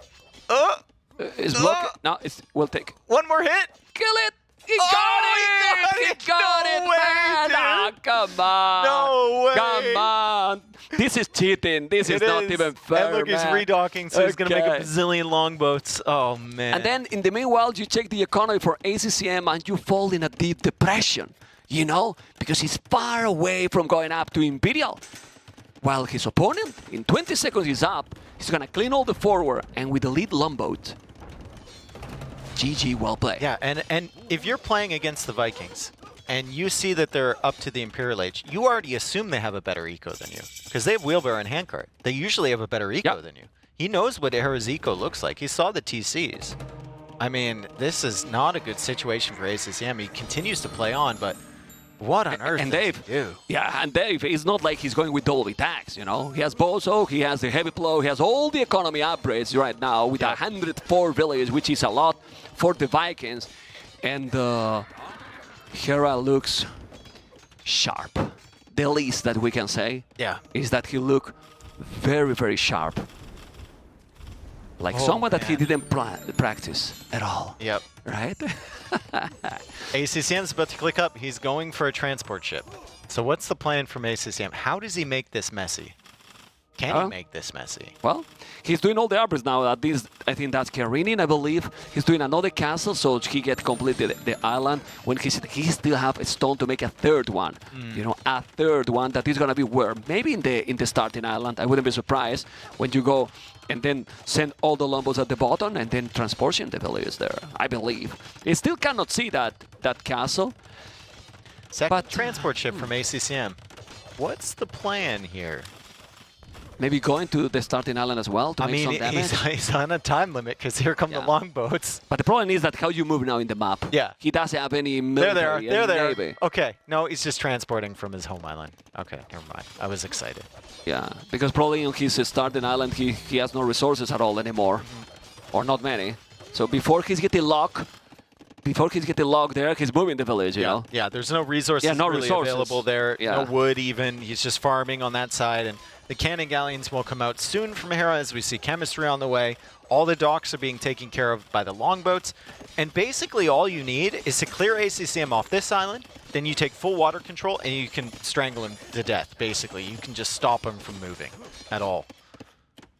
It's blocking. No, we'll take. One more hit. Kill it. He got it. He got it, man. Oh, come on. No way. Come on. This is cheating. This is not even fair. And look, he's redocking, so he's gonna make a bazillion longboats. Oh man. And then in the meanwhile, you check the economy for ACCM, and you fall in a deep depression. You know, because he's far away from going up to Imperial. While his opponent, in 20 seconds, is up. He's going to clean all the forward, and with the lead longboat. GG, well played. Yeah, and if you're playing against the Vikings, and you see that they're up to the Imperial Age, you already assume they have a better eco than you. Because they have wheelbarrow and handcart. They usually have a better eco than you. He knows what Hera's eco looks like. He saw the TCs. I mean, this is not a good situation for ACCM. He continues to play on, but what on earth and does Dave, he do? Yeah, and Dave, it's not like he's going with double attacks, you know. He has Bozo, he has the heavy blow, he has all the economy upgrades right now with 104 villages, which is a lot for the Vikings. And Hera looks sharp. The least that we can say is that he look very, very sharp. Like someone that he didn't practice at all. Yep. Right? ACCM's about to click up. He's going for a transport ship. So what's the plan from ACCM? How does he make this messy? Can he make this messy? Well, he's doing all the upgrades now. I think that's Karinin, I believe. He's doing another castle, so he get completed the island. When he still have a stone to make a third one. You know, a third one that is gonna be where? Maybe in the starting island. I wouldn't be surprised when you go and then send all the longboats at the bottom and then transportation the villages there. I believe. He still cannot see that castle. Second transport ship from ACCM. What's the plan here? Maybe going to the starting island as well to make some damage. He's on a time limit because here come the longboats. But the problem is that how you move now in the map. Yeah. He doesn't have any military. They're there. Navy. Okay. No, he's just transporting from his home island. Okay, never mind. I was excited. Yeah, because probably on his starting island he has no resources at all anymore. Or not many. So before he's getting locked, there, he's moving the village, you know? Yeah, there's no resources available there. No wood even. He's just farming on that side. And the cannon galleons will come out soon from Hera as we see chemistry on the way. All the docks are being taken care of by the longboats. And basically all you need is to clear ACCM off this island. Then you take full water control and you can strangle him to death, basically. You can just stop him from moving at all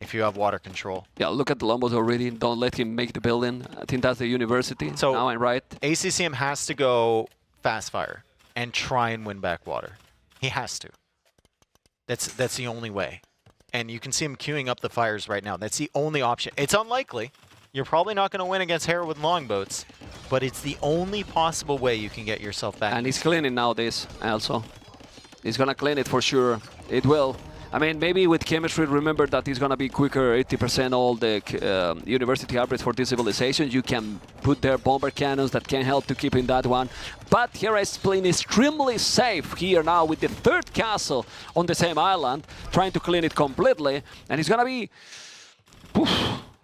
if you have water control. Yeah, look at the longboats already. Don't let him make the building. I think that's the university. So now I'm right. ACCM has to go fast fire and try and win back water. He has to. That's the only way. And you can see him queuing up the fires right now. That's the only option. It's unlikely. You're probably not going to win against Hera with longboats, but it's the only possible way you can get yourself back. And he's cleaning nowadays also. He's going to clean it for sure. It will. I mean, maybe with chemistry, remember that it's going to be quicker, 80% all the university upgrades for this civilization. You can put their bomber cannons that can help to keep in that one. But Hera is playing extremely safe here now with the third castle on the same island, trying to clean it completely. And it's going to be... Oof,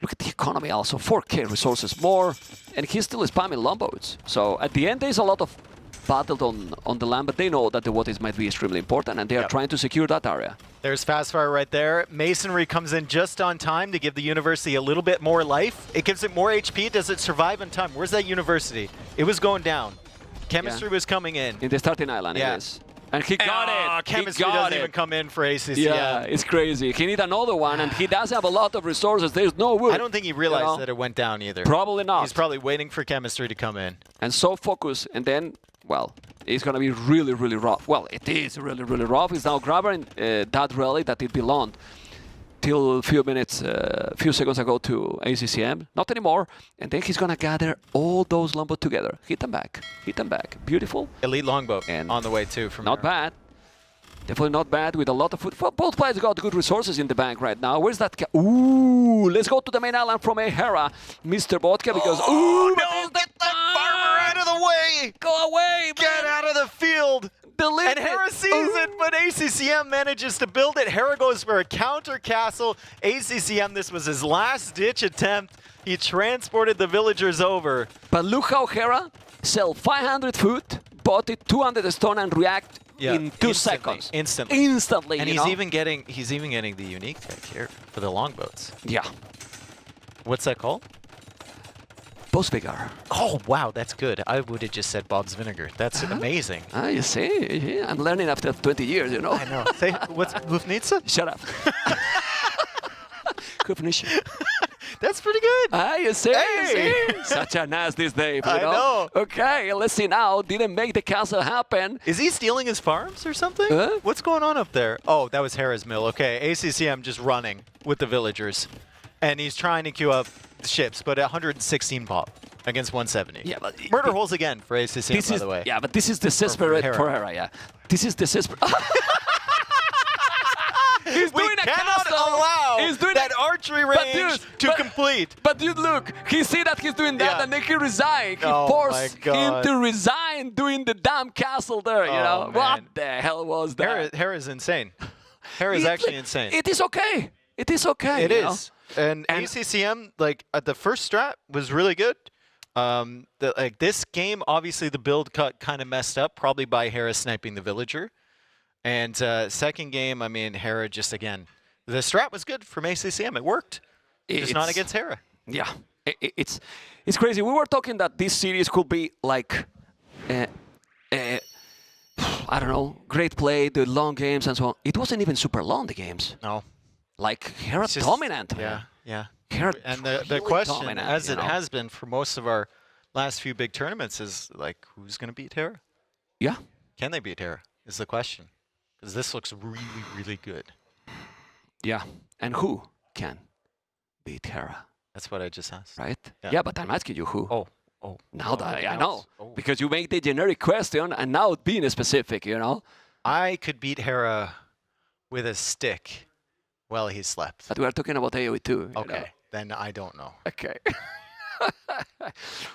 look at the economy also, 4k resources more. And he's still spamming longboats. So at the end, there's a lot of battle on the land, but they know that the water might be extremely important, and they are trying to secure that area. There's Fastfire right there. Masonry comes in just on time to give the university a little bit more life. It gives it more HP. Does it survive in time? Where's that university? It was going down. Chemistry was coming in. In the starting island, it is. And he got it. Chemistry doesn't even come in for ACCM. Yeah, it's crazy. He needs another one, and he does have a lot of resources. There's no wood. I don't think he realized that it went down either. Probably not. He's probably waiting for chemistry to come in. And so focused, and then, well, it's going to be really, really rough. Well, it is really, really rough. He's now grabbing that relic that it belonged till a few seconds ago to ACCM. Not anymore. And then he's going to gather all those longboats together. Hit them back. Hit them back. Beautiful. Elite longboat and on the way too from Not bad. Definitely not bad with a lot of food. Both players got good resources in the bank right now. Where's that? Ooh, let's go to the main island from a Hera, Mr. Vodka, because... Oh, no, get that farmer out of the way! Go away, Get out of the field! And Hera sees it, but ACCM manages to build it. Hera goes for a counter castle. ACCM, this was his last-ditch attempt. He transported the villagers over. But look how Hera sell 500 food, bought it 200 stone, and react in 2 seconds. Instantly. And he's even getting the unique tech here for the longboats. Yeah. What's that called? Bob's Vinegar. Oh wow, that's good. I would have just said Bob's Vinegar. That's amazing. Ah, you see, yeah, I'm learning after 20 years, you know. I know. Say, what's Lufnitsa? Shut up. Kufnisha. That's pretty good. Ah, you see, Hey! you see? Such a nice this day, you I know. Okay, let's see now. Didn't make the castle happen. Is he stealing his farms or something? What's going on up there? Oh, that was Hera's mill. Okay, ACCM just running with the villagers. And he's trying to queue up the ships, but 116 pop against 170. Yeah, but murder holes again for ACCM, by the way. Yeah, but this is desperate for Hera, yeah. This is desperate. He's we doing a cannot castle. allow He's doing that archery range to complete. But dude, look, he see that he's doing that, and then he resign. He Oh forced him to resign doing the damn castle there, you know? Man. What the hell was that? Hera's insane. Hera's actually insane. It is okay. It is okay. It is. And ACCM, like, the first strat was really good. Like this game, obviously the build cut kind of messed up, probably by Hera sniping the villager. And second game, I mean, Hera just, again, the strat was good from ACCM. It worked. Just not against Hera. Yeah. It's crazy. We were talking that this series could be like, I don't know, great play, the long games and so on. It wasn't even super long, the games. No. Like, Hera dominant. Yeah. Hera and the question, as it has been for most of our last few big tournaments, is like, who's going to beat Hera? Yeah. Can they beat Hera is the question. Because this looks really, really good. Yeah. And who can beat Hera? That's what I just asked. Right? Yeah, but I'm asking you who. Oh. Now that I know. Because you make the generic question and now being specific, you know? I could beat Hera with a stick while he slept. But we are talking about AoE too. Okay. Then I don't know. Okay.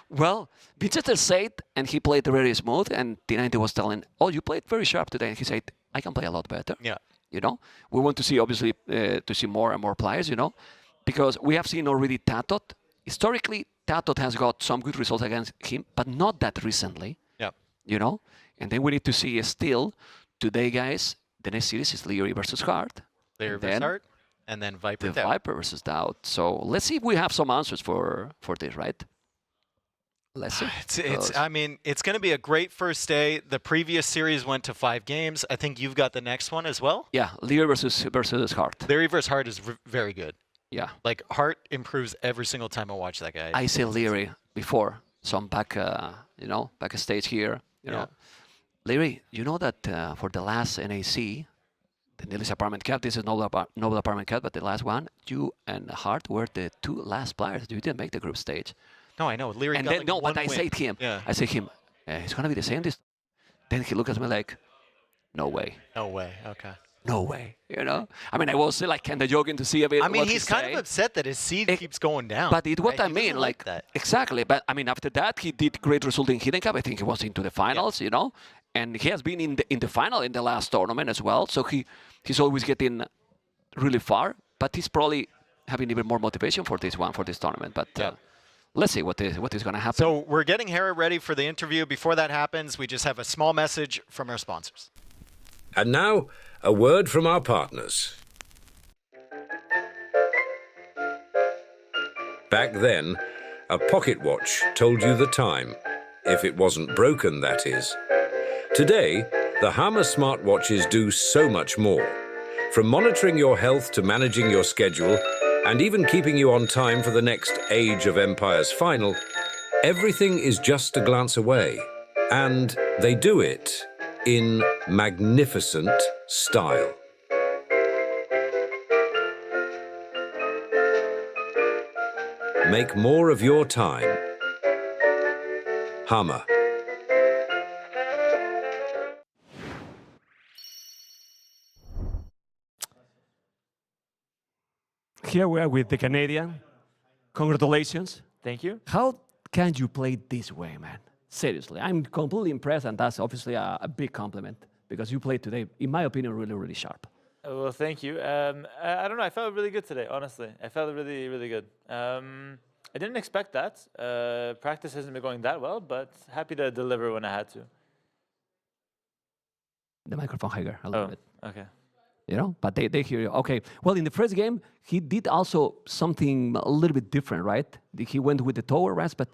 Well, Winchester said, and he played very smooth, and T90 was telling, oh, you played very sharp today. And he said, I can play a lot better. Yeah. You know? We want to see, obviously, to see more and more players, you know? Because we have seen already Tatot. Historically, Tatot has got some good results against him, but not that recently. Yeah. You know? And then we need to see still, today, guys, the next series is Leary versus Hart. Leary versus Hart. And then Viper Viper versus Doubt. So let's see if we have some answers for this, right? Let's see. I mean, it's going to be a great first day. The previous series went to 5 games. I think you've got the next one as well. Yeah, Leary versus Hart. Leary versus Hart is very good. Yeah. Like, Hart improves every single time I watch that guy. I say Leary before. So I'm back, backstage here. You know, Leary, you know that for the last NAC, the Nilis Apartment Cup, this is Noble Apartment Cup, but the last one, you and Hart were the 2 last players. You didn't make the group stage. No, I know. Leary and got then, like no, one but I win. say to him, it's going to be the same this. Then he looks at me like, no way. No way. Okay. no way, you know? I mean, I was like kind of joking to see a bit. I mean, what he's kind of upset that his seed keeps going down. But it's what right? I mean, like that. Exactly. But I mean, after that, he did great result in Hidden Cup. I think he was into the finals, you know, and he has been in the final in the last tournament as well. So he's always getting really far. But he's probably having even more motivation for this tournament. But let's see what is going to happen. So we're getting Hera ready for the interview. Before that happens, we just have a small message from our sponsors. And now, a word from our partners. Back then, a pocket watch told you the time, if it wasn't broken, that is. Today, the Hammer smartwatches do so much more. From monitoring your health to managing your schedule, and even keeping you on time for the next Age of Empires final, everything is just a glance away. And they do it in magnificent style. Make more of your time. Hammer. Here we are with the Canadian. Congratulations. Thank you. How can you play this way, man? Seriously, I'm completely impressed, and that's obviously a big compliment because you played today, in my opinion, really, really sharp. Well, thank you. I don't know. I felt really good today, honestly. I felt really, really good. I didn't expect that. Practice hasn't been going that well, but happy to deliver when I had to. The microphone higher a little bit. Okay. You know, but they hear you. Okay. Well, in the first game, he did also something a little bit different, right? He went with the tower rest, but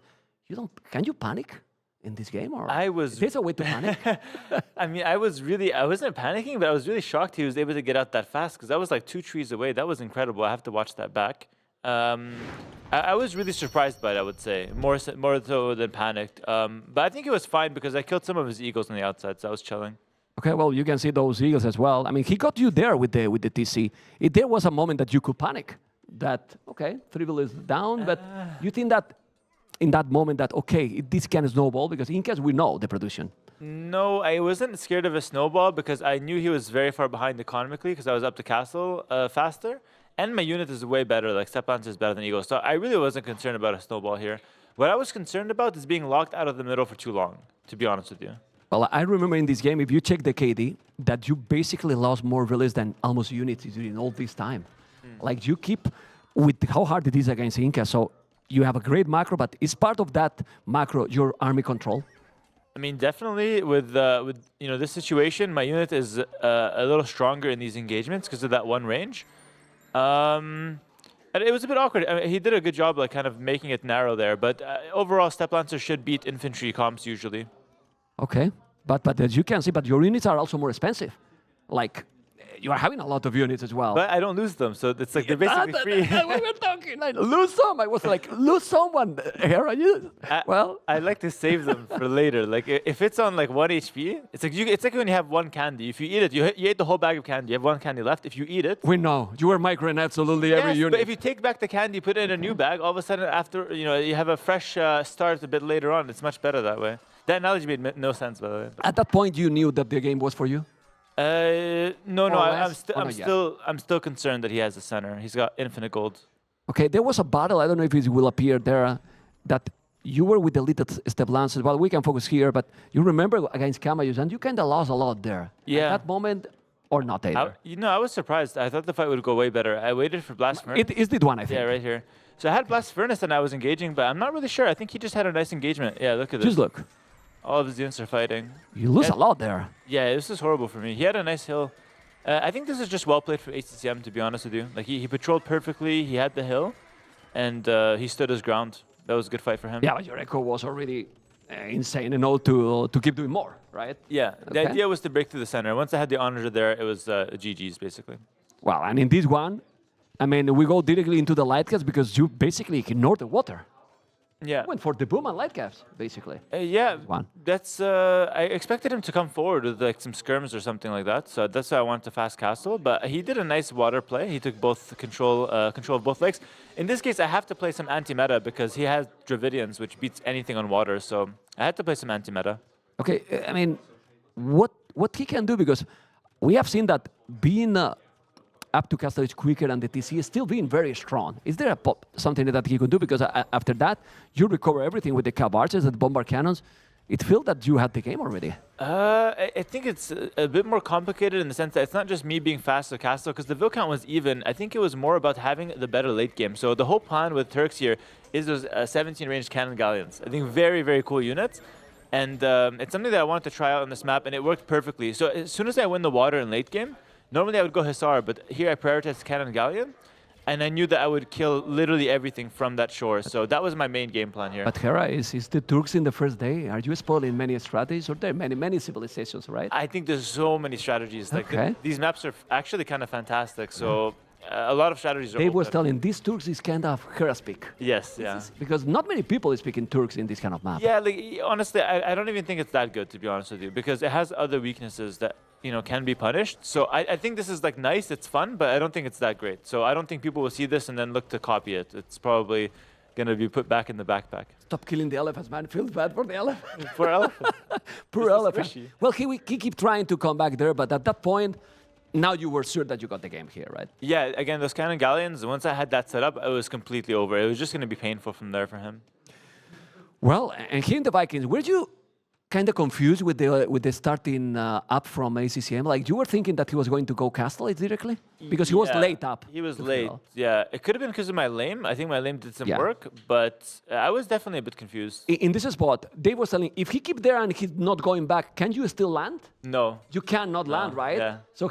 can you panic in this game? Or there's a way to panic? I mean, I wasn't panicking, but I was really shocked he was able to get out that fast because that was like 2 trees away. That was incredible. I have to watch that back. I was really surprised by it, I would say, more so than panicked. But I think it was fine because I killed some of his eagles on the outside, so I was chilling. Okay, well, you can see those eagles as well. I mean, he got you there with the TC. There was a moment that you could panic. That, okay, Trivial is down, but you think that in that moment that, okay, this can snowball because in case we know the production. No, I wasn't scared of a snowball because I knew he was very far behind economically because I was up the castle faster. And my unit is way better, like Step Lancer is better than Eagle. So I really wasn't concerned about a snowball here. What I was concerned about is being locked out of the middle for too long, to be honest with you. Well, I remember in this game, if you check the KD, that you basically lost more villas than almost units during all this time. Like you keep with how hard it is against Inca, so you have a great macro, but is part of that macro your army control? I mean, definitely with this situation, my unit is a little stronger in these engagements because of that one range. And it was a bit awkward. I mean, he did a good job, like kind of making it narrow there. But overall, Step Lancer should beat infantry comps usually. Okay, but as you can see, but your units are also more expensive. Like, you are having a lot of units as well. But I don't lose them, so it's like they're basically free. We were talking, like, lose some. I was like, lose someone. Here are you. Well, I like to save them for later. Like, if it's on like 1 HP, it's like when you have one candy. If you eat it, you ate the whole bag of candy. You have one candy left. If you eat it, we know you were microing absolutely every unit. But if you take back the candy, put it in a new bag, all of a sudden after you have a fresh start a bit later on. It's much better that way. That analogy made no sense, by the way. At that point, you knew that the game was for you. No, I'm still concerned that he has a center. He's got infinite gold. Okay, there was a battle. I don't know if it will appear there. That you were with the lead at Step Lancer. Well, we can focus here, but you remember against Camayus, and you kind of lost a lot there. Yeah. At that moment, or not either. I was surprised. I thought the fight would go way better. I waited for Blast Furnace. It is the one, I think. Yeah, right here. So I had Blast Furnace and I was engaging, but I'm not really sure. I think he just had a nice engagement. Yeah, look at this. Just look. All of his units are fighting. You lose a lot there. Yeah, this is horrible for me. He had a nice hill. I think this is just well played from ACCM, to be honest with you. Like he patrolled perfectly. He had the hill, and he stood his ground. That was a good fight for him. Yeah, but your echo was already insane and all to keep doing more, right? Yeah, the idea was to break through the center. Once I had the honor there, it was GG's basically. Well, and in this one, I mean, we go directly into the light caps because you basically ignored the water. Yeah. Went for the boom and light caps, basically. Yeah, that's. I expected him to come forward with like some skirms or something like that. So that's why I wanted to fast castle. But he did a nice water play. He took both control of both legs. In this case, I have to play some anti-meta because he has Dravidians, which beats anything on water. So I had to play some anti-meta. Okay, I mean, what he can do, because we have seen that being up to castle age quicker and the TC is still being very strong. Is there something that he could do? Because after that, you recover everything with the cav archers and bombard cannons. It feels that you had the game already. I think it's a bit more complicated in the sense that it's not just me being fast to castle, because the Vil count was even. I think it was more about having the better late game. So the whole plan with Turks here is those 17 ranged cannon galleons. I think very, very cool units. And it's something that I wanted to try out on this map, and it worked perfectly. So as soon as I win the water in late game, normally I would go Hussar, but here I prioritized cannon galleon. And I knew that I would kill literally everything from that shore. So that was my main game plan here. But Hera, is the Turks in the first day? Are you spoiling many strategies? Or there are many civilizations, right? I think there's so many strategies. Like okay. These maps are actually kind of fantastic. So a lot of strategies are They were telling these Turks is kind of Hera speak. Yes, yeah. Because not many people are speaking Turks in this kind of map. Yeah, like honestly, I don't even think it's that good, to be honest with you, because it has other weaknesses that can be punished. So I think this is like nice, it's fun, but I don't think it's that great. So I don't think people will see this and then look to copy it. It's probably going to be put back in the backpack. Stop killing the elephants, man. Feels bad for the elephant. Poor elephant. Poor elephant. Well, he keep trying to come back there, but at that point, now you were sure that you got the game here, right? Yeah, again, those cannon galleons, once I had that set up, it was completely over. It was just going to be painful from there for him. Well, and here in the Vikings, were you kind of confused with the starting up from ACCM? Like, you were thinking that he was going to go castle directly? Because he was late up. He was late, yeah. It could have been because of my lane. I think my lane did some work, but I was definitely a bit confused. In this spot, they were telling, if he keep there and he's not going back, can you still land? No. You cannot land, right? Yeah. So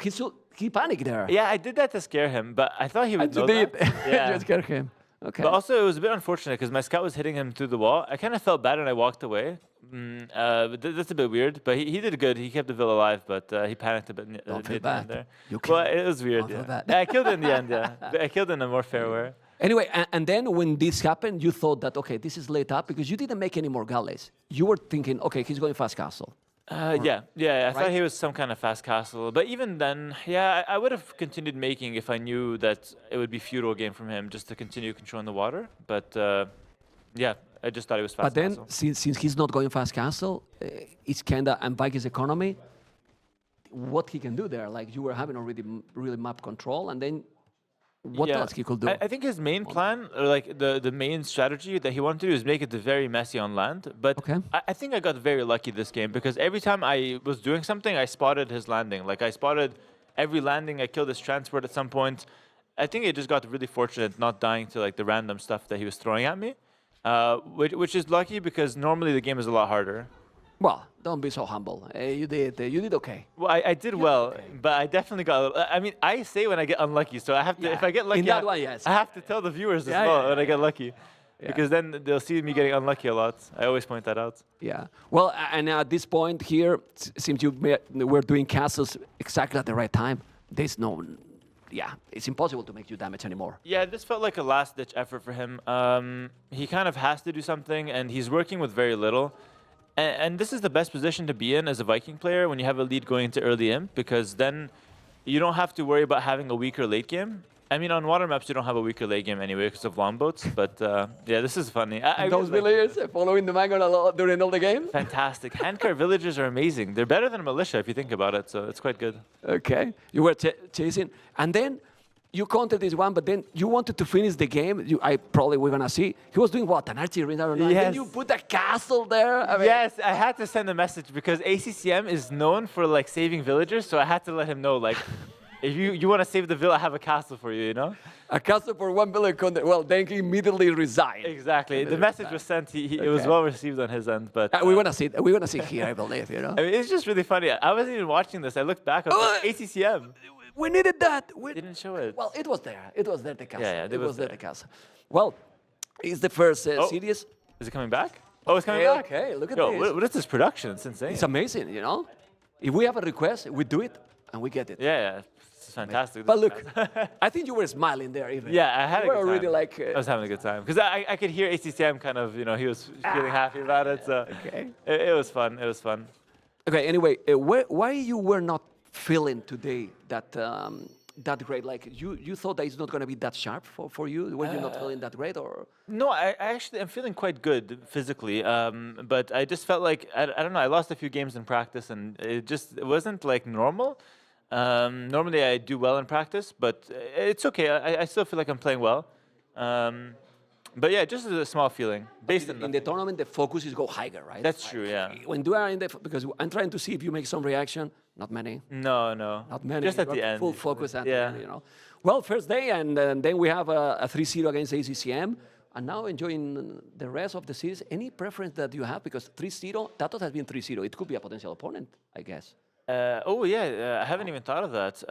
he panicked there. Yeah, I did that to scare him, but I thought he would know that. Yeah. You scared him. Okay. But also, it was a bit unfortunate because my scout was hitting him through the wall. I kind of felt bad and I walked away. That's a bit weird, but he did good. He kept the Vil alive, but he panicked a bit. Don't feel bad. There. Well, it was weird. Yeah. I killed it in the end, yeah. I killed it in a more fair way. Anyway, and then when this happened, you thought that, okay, this is late up because you didn't make any more galleys. You were thinking, okay, he's going fast castle. Yeah. I thought he was some kind of fast castle. But even then, yeah, I would have continued making if I knew that it would be feudal game from him just to continue controlling the water. But yeah, I just thought it was fast castle. But then, since he's not going fast castle, it's kind of, and Vikings economy, what he can do there? Like, you were having already really map control, and then what else he could do? I think his main plan, or like the main strategy that he wanted to do is make it very messy on land. But I think I got very lucky this game because every time I was doing something, I spotted his landing. Like I spotted every landing, I killed his transport at some point. I think I just got really fortunate not dying to like the random stuff that he was throwing at me, which is lucky because normally the game is a lot harder. Well, don't be so humble. You did okay. Well, I did well, but I definitely got. I mean, I say when I get unlucky, so I have to. If I get lucky, in that one, yes. I have to tell the viewers as well when I get lucky, because then they'll see me getting unlucky a lot. I always point that out. Yeah. Well, and at this point here, since you were doing castles exactly at the right time, there's no. Yeah, it's impossible to make you damage anymore. Yeah, this felt like a last-ditch effort for him. He kind of has to do something, and he's working with very little. And this is the best position to be in as a Viking player when you have a lead going into early imp, because then you don't have to worry about having a weaker late game. I mean, on water maps, you don't have a weaker late game anyway because of longboats. But yeah, this is funny. Those villagers following the Mangon a lot during all the game? Fantastic. Handcar villagers are amazing. They're better than a militia if you think about it, so it's quite good. Okay. You were chasing. And then you countered this one, but then you wanted to finish the game. I probably we're gonna see. He was doing what? An archery ring? I don't know. Yes. And then you put a castle there. I mean, yes, I had to send a message because ACCM is known for like saving villagers, so I had to let him know like, if you want to save the villa, I have a castle for you. You know. A castle for one villager. Well, then he immediately resigned. Exactly. The message was sent. It was well received on his end, but we wanna see. We wanna see here, I believe. You know. I mean, it's just really funny. I wasn't even watching this. I looked back. I was like, ACCM. We needed that. We didn't show it. Well, it was there. It was there, the castle. Yeah, it was there, the castle. Well, it's the first series. Is it coming back? Oh, it's coming back. Okay, look at this. What is this production? It's insane. It's amazing, you know? If we have a request, we do it, and we get it. Yeah. It's fantastic. But look, I think you were smiling there even. Yeah, I had a good time. Already like, I was having a good time. Because I could hear ACCM kind of, he was feeling happy about it. So it was fun. It was fun. Okay, anyway, why you were not feeling today that that great? Like you thought that it's not going to be that sharp for you? Were you not feeling that great, or? No, I actually am feeling quite good physically, but I just felt like I don't know. I lost a few games in practice, and it wasn't like normal. Normally I do well in practice, but it's okay. I still feel like I'm playing well. But yeah, just as a small feeling. Based in the tournament, the focus is go higher, right? That's true, yeah. When you are in the, because I'm trying to see if you make some reaction. Not many. No. Not many. Just at the end. Full focus at the end, you know. Well, first day, and then we have a 3-0 against ACCM. And now enjoying the rest of the series. Any preference that you have? Because 3-0, Tatos has been 3-0. It could be a potential opponent, I guess. I haven't even thought of that.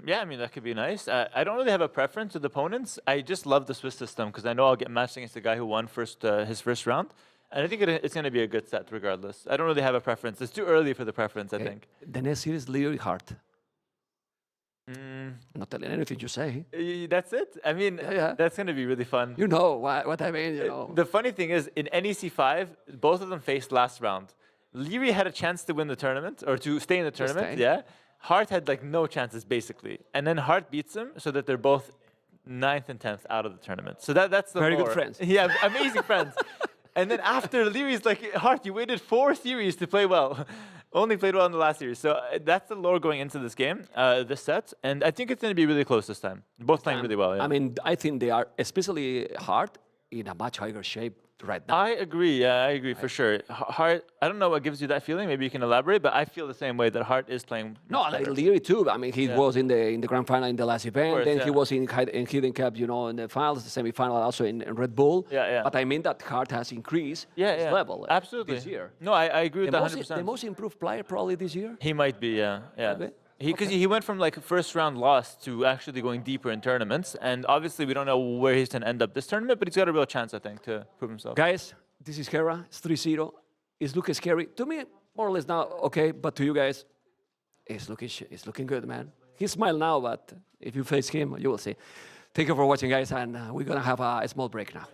Yeah, I mean, that could be nice. I don't really have a preference with opponents. I just love the Swiss system because I know I'll get matched against the guy who won his first round. And I think it's going to be a good set regardless. I don't really have a preference. It's too early for the preference, I think. The next series, Leo hard. Not telling anything you say. That's it? I mean, that's going to be really fun. You know what I mean, you know. The funny thing is, in NEC 5, both of them faced last round. Leary had a chance to win the tournament, or to stay in the tournament, yeah. Hart had like no chances, basically. And then Hart beats him, so that they're both 9th and 10th out of the tournament. So that's the Very lore. good friends. Yeah, amazing friends. And then after, Leary's like, Hart, you waited 4 series to play well. Only played well in the last series. So that's the lore going into this game, this set. And I think it's going to be really close this time. Both playing really well, yeah. I mean, I think they are, especially Hart, in a much higher shape right now. I agree, yeah, I agree for sure. Hart, I don't know what gives you that feeling. Maybe you can elaborate, but I feel the same way that Hart is playing. No, like Leary too. I mean, he was in the grand final in the last event. Course, then he was in Hidden Cup, you know, in the finals, the semi-final, also in Red Bull. Yeah. But I mean that Hart has increased his level absolutely this year. No, I agree with that 100%. The most improved player probably this year? He might be, yeah. Because he went from like a first round loss to actually going deeper in tournaments. And obviously we don't know where he's going to end up this tournament, but he's got a real chance, I think, to prove himself. Guys, this is Hera. It's 3-0. It's looking scary. To me, more or less now, okay. But to you guys, it's looking good, man. He smiled now, but if you face him, you will see. Thank you for watching, guys. And we're going to have a small break now.